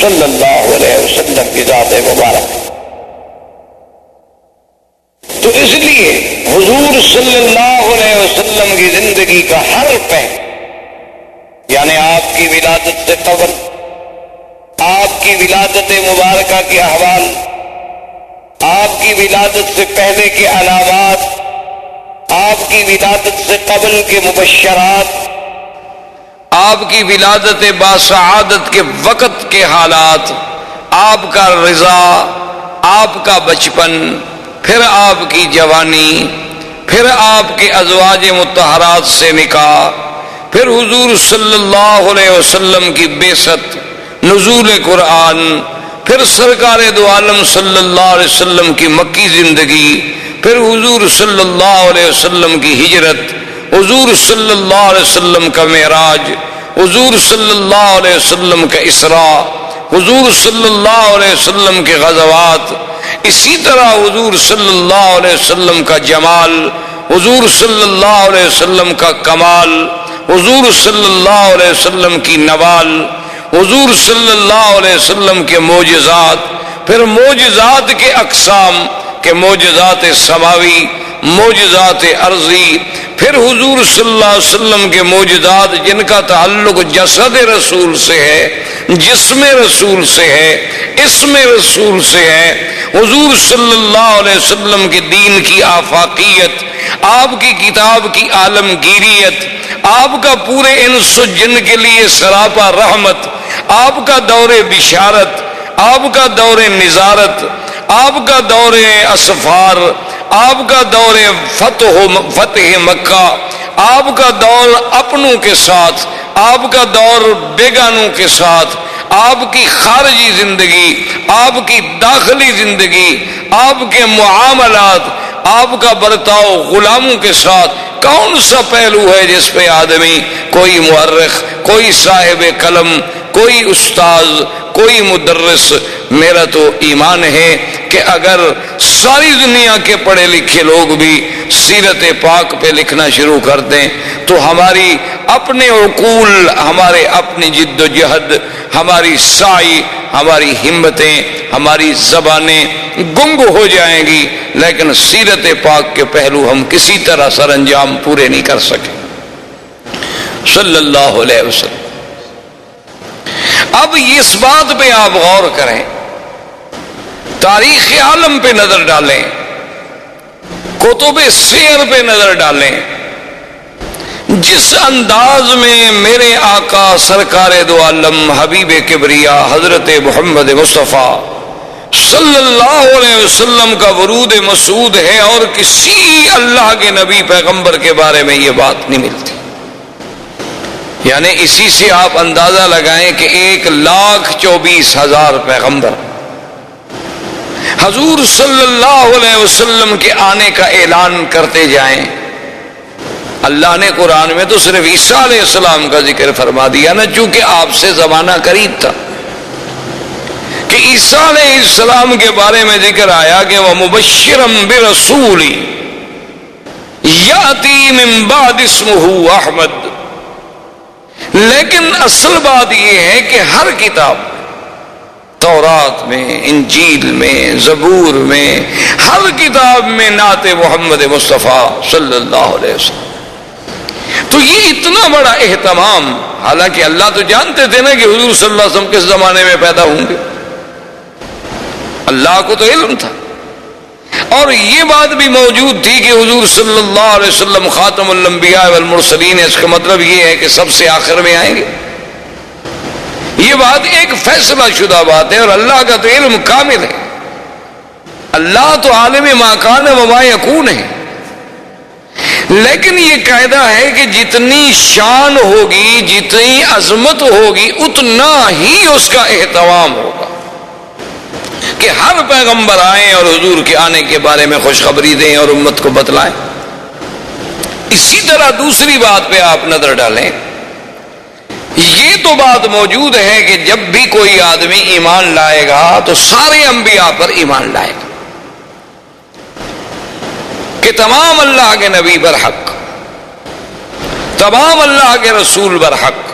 صلی اللہ علیہ وسلم کی ذات مبارک۔ تو اس لیے حضور صلی اللہ علیہ وسلم کی زندگی کا ہر پہلو، یعنی آپ کی ولادت سے قبل، آپ کی ولادت مبارکہ کے احوال، آپ کی ولادت سے پہلے کے علامات، آپ کی ولادت سے قبل کے مبشرات، آپ کی ولادت باسعادت کے وقت کے حالات، آپ کا رضا، آپ کا بچپن، پھر آپ کی جوانی، پھر آپ کے ازواج مطہرات سے نکاح، پھر حضور صلی اللہ علیہ وسلم کی بعثت، نزول قرآن، پھر سرکار دو عالم صلی اللہ علیہ وسلم کی مکی زندگی، پھر حضور صلی اللہ علیہ وسلم کی ہجرت، حضور صلی اللہ علیہ وسلم کا معراج، حضور صلی اللہ علیہ وسلم کا اسراء، حضور صلی اللہ علیہ وسلم کے غزوات، اسی طرح حضور صلی اللہ علیہ وسلم کا جمال، حضور صلی اللہ علیہ وسلم کا کمال، حضور صلی اللہ علیہ وسلم کی نوال، حضور صلی اللہ علیہ وسلم کے معجزات، پھر معجزات کے اقسام کے معجزات سماوی، معجزات ارضی، پھر حضور صلی اللہ علیہ وسلم کے معجزات جن کا تعلق جسد رسول سے ہے، جسم رسول سے ہے، اسم رسول سے ہے، حضور صلی اللہ علیہ وسلم کے دین کی آفاقیت، آپ کی کتاب کی عالمگیریت، آپ کا پورے انس و جن کے لیے سراپا رحمت، آپ کا دور بشارت، آپ کا دور نظارت، آپ کا دور اسفار، آپ کا دور فتح مکہ، آپ کا دور اپنوں کے ساتھ، آپ کا دور بیگانوں کے ساتھ، آپ کی خارجی زندگی، آپ کی داخلی زندگی، آپ کے معاملات، آپ کا برتاؤ غلاموں کے ساتھ، کون سا پہلو ہے جس پہ آدمی، کوئی مورخ، کوئی صاحب قلم، کوئی استاذ، کوئی مدرس، میرا تو ایمان ہے کہ اگر ساری دنیا کے پڑھے لکھے لوگ بھی سیرت پاک پہ لکھنا شروع کر دیں تو ہماری اپنے عقول، ہمارے اپنی جد و جہد، ہماری سعی، ہماری ہمتیں، ہماری زبانیں گنگ ہو جائیں گی، لیکن سیرت پاک کے پہلو ہم کسی طرح سر انجام پورے نہیں کر سکے صلی اللہ علیہ وسلم۔ اب اس بات پہ آپ غور کریں، تاریخ عالم پہ نظر ڈالیں، کتب سیر پہ نظر ڈالیں، جس انداز میں میرے آقا سرکار دو عالم حبیب کبریا حضرت محمد مصطفیٰ صلی اللہ علیہ وسلم کا ورود مسعود ہے، اور کسی اللہ کے نبی پیغمبر کے بارے میں یہ بات نہیں ملتی۔ یعنی اسی سے آپ اندازہ لگائیں کہ 1,24,000 پیغمبر حضور صلی اللہ علیہ وسلم کے آنے کا اعلان کرتے جائیں۔ اللہ نے قرآن میں تو صرف عیسیٰ علیہ السلام کا ذکر فرما دیا نا، چونکہ آپ سے زمانہ قریب تھا، کہ عیسیٰ علیہ السلام کے بارے میں ذکر آیا کہ وَمُبَشِّرًا بِرَسُولٍ يَأْتِي مِن بَعْدِ اسْمُهُ احمد۔ لیکن اصل بات یہ ہے کہ ہر کتاب، تورات میں، انجیل میں، زبور میں، ہر کتاب میں نعت محمد مصطفیٰ صلی اللہ علیہ وسلم۔ تو یہ اتنا بڑا اہتمام، حالانکہ اللہ تو جانتے تھے نا کہ حضور صلی اللہ علیہ وسلم کس زمانے میں پیدا ہوں گے، اللہ کو تو علم تھا، اور یہ بات بھی موجود تھی کہ حضور صلی اللہ علیہ وسلم خاتم الانبیاء والمرسلین، اس کا مطلب یہ ہے کہ سب سے آخر میں آئیں گے۔ یہ بات ایک فیصلہ شدہ بات ہے، اور اللہ کا تو علم کامل ہے، اللہ تو عالم ما کان و ما یکون ہے۔ لیکن یہ قاعدہ ہے کہ جتنی شان ہوگی، جتنی عظمت ہوگی، اتنا ہی اس کا اہتمام ہوگا۔ کہ ہر پیغمبر آئیں اور حضور کے آنے کے بارے میں خوشخبری دیں اور امت کو بتلائیں۔ اسی طرح دوسری بات پہ آپ نظر ڈالیں، یہ تو بات موجود ہے کہ جب بھی کوئی آدمی ایمان لائے گا تو سارے انبیاء پر ایمان لائے گا، کہ تمام اللہ کے نبی برحق، تمام اللہ کے رسول برحق،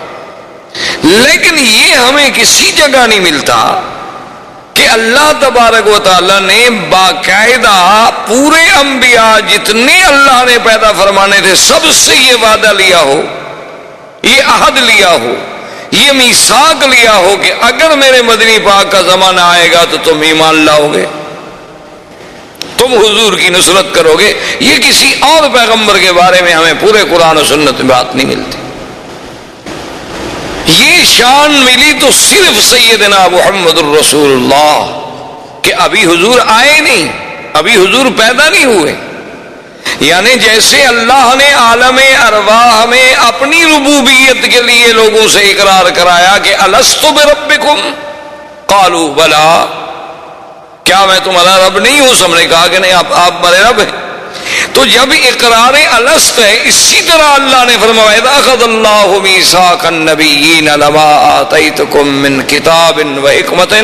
لیکن یہ ہمیں کسی جگہ نہیں ملتا کہ اللہ تبارک و تعالی نے باقاعدہ پورے انبیاء جتنے اللہ نے پیدا فرمانے تھے سب سے یہ وعدہ لیا ہو، یہ عہد لیا ہو، یہ میثاق لیا ہو کہ اگر میرے مدنی پاک کا زمانہ آئے گا تو تم ایمان لاؤ گے، تم حضور کی نصرت کرو گے۔ یہ کسی اور پیغمبر کے بارے میں ہمیں پورے قرآن و سنت میں بات نہیں ملتی۔ یہ شان ملی تو صرف سیدنا محمد الرسول اللہ، کہ ابھی حضور آئے نہیں، ابھی حضور پیدا نہیں ہوئے۔ یعنی جیسے اللہ نے عالم ارواح میں اپنی ربوبیت کے لیے لوگوں سے اقرار کرایا کہ الست بربکم قالوا بلا، کیا میں تمہارا رب نہیں ہوں؟ سب نے کہا کہ نہیں، آپ ہمارے رب ہیں۔ تو جب اقرار الست ہے، اسی طرح اللہ نے فرمایا اذ اخذ اللہ میثاق النبیین لما آتیتکم من کتاب و حکمت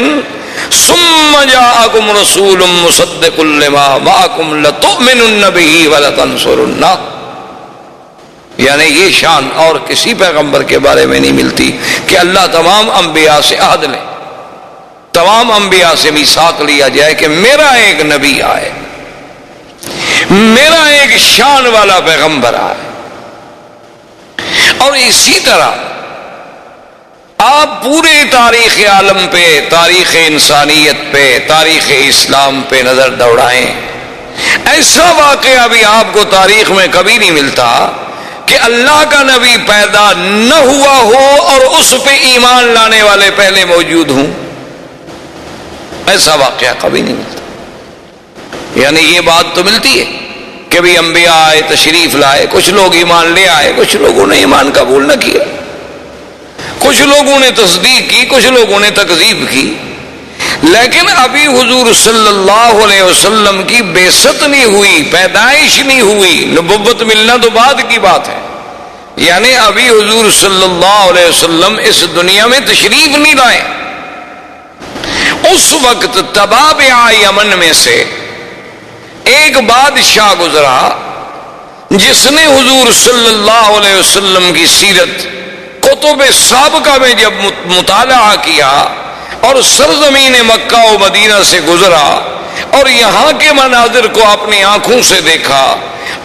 ثم جاءکم رسول مصدق لما معکم لتؤمنن به ولتنصرنہ۔ یعنی یہ شان اور کسی پیغمبر کے بارے میں نہیں ملتی کہ اللہ تمام انبیاء سے عہد لے، تمام انبیاء سے میثاق لیا جائے کہ میرا ایک نبی آئے، میرا ایک شان والا پیغمبر آئے۔ اور اسی طرح آپ پورے تاریخ عالم پہ، تاریخ انسانیت پہ، تاریخ اسلام پہ نظر دوڑائیں، ایسا واقعہ بھی آپ کو تاریخ میں کبھی نہیں ملتا کہ اللہ کا نبی پیدا نہ ہوا ہو اور اس پہ ایمان لانے والے پہلے موجود ہوں، ایسا واقعہ کبھی نہیں ملتا۔ یعنی یہ بات تو ملتی ہے کہ بھی انبیاء آئے، تشریف لائے، کچھ لوگ ایمان لے آئے، کچھ لوگوں نے ایمان قبول نہ کیا، کچھ لوگوں نے تصدیق کی، کچھ لوگوں نے تکذیب کی، لیکن ابھی حضور صلی اللہ علیہ وسلم کی بعثت نہیں ہوئی، پیدائش نہیں ہوئی، نبوت ملنا تو بعد کی بات ہے۔ یعنی ابھی حضور صلی اللہ علیہ وسلم اس دنیا میں تشریف نہیں لائے۔ اس وقت تبابع یمن میں سے ایک بادشاہ گزرا جس نے حضور صلی اللہ علیہ وسلم کی سیرت کتب سابقہ میں جب مطالعہ کیا اور سرزمین مکہ و مدینہ سے گزرا اور یہاں کے مناظر کو اپنی آنکھوں سے دیکھا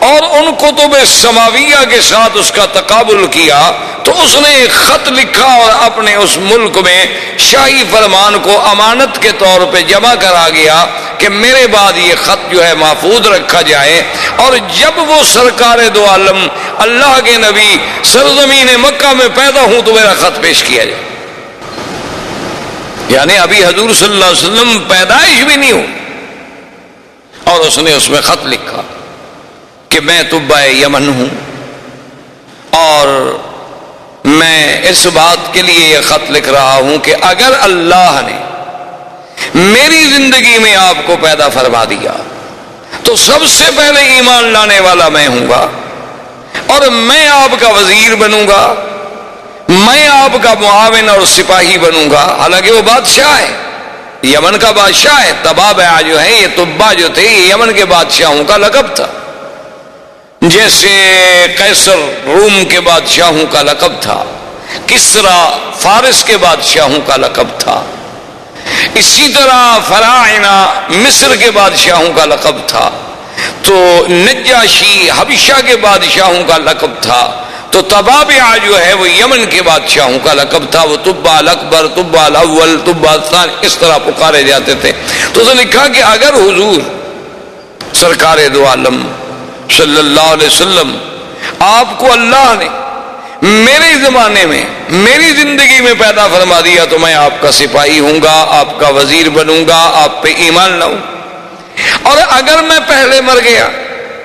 اور ان کتب سماویہ کے ساتھ اس کا تقابل کیا، تو اس نے ایک خط لکھا اور اپنے اس ملک میں شاہی فرمان کو امانت کے طور پہ جمع کرا گیا کہ میرے بعد یہ خط جو ہے محفوظ رکھا جائے، اور جب وہ سرکار دو عالم اللہ کے نبی سرزمین مکہ میں پیدا ہوں تو میرا خط پیش کیا جائے۔ یعنی ابھی حضور صلی اللہ علیہ وسلم پیدائش بھی نہیں ہو، اور اس نے اس میں خط لکھا کہ میں تبع یمن ہوں، اور میں اس بات کے لیے یہ خط لکھ رہا ہوں کہ اگر اللہ نے میری زندگی میں آپ کو پیدا فرما دیا تو سب سے پہلے ایمان لانے والا میں ہوں گا، اور میں آپ کا وزیر بنوں گا، میں آپ کا معاون اور سپاہی بنوں گا۔ حالانکہ وہ بادشاہ ہے، یمن کا بادشاہ ہے۔ تبابع جو ہے، یہ تبا جو تھے، یہ یمن کے بادشاہوں کا لقب تھا، جیسے قیصر روم کے بادشاہوں کا لقب تھا، کسرا فارس کے بادشاہوں کا لقب تھا، اسی طرح فراعنہ مصر کے بادشاہوں کا لقب تھا، تو نجاشی حبشہ کے بادشاہوں کا لقب تھا، تو تبابع جو ہے وہ یمن کے بادشاہوں کا لقب تھا۔ وہ تبا الاکبر، تبا الاول، تبا الثانی، اس طرح پکارے جاتے تھے۔ تو اس نے لکھا کہ اگر حضور سرکار دو عالم صلی اللہ علیہ وسلم آپ کو اللہ نے میرے زمانے میں میری زندگی میں پیدا فرما دیا تو میں آپ کا سپاہی ہوں گا، آپ کا وزیر بنوں گا، آپ پہ ایمان لاؤں، اور اگر میں پہلے مر گیا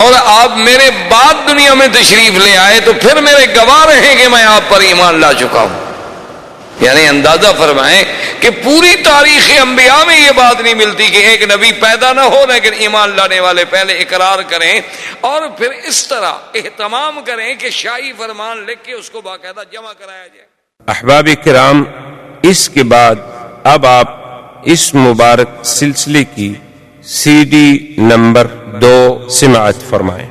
اور آپ میرے بعد دنیا میں تشریف لے آئے تو پھر میرے گواہ رہیں کہ میں آپ پر ایمان لا چکا ہوں۔ یعنی اندازہ فرمائیں کہ پوری تاریخ انبیاء میں یہ بات نہیں ملتی کہ ایک نبی پیدا نہ ہو لیکن ایمان لانے والے پہلے اقرار کریں اور پھر اس طرح اہتمام کریں کہ شاہی فرمان لکھ کے اس کو باقاعدہ جمع کرایا جائے۔ احباب کرام، اس کے بعد اب آپ اس مبارک سلسلے کی CD نمبر 2 سماعت فرمائیں۔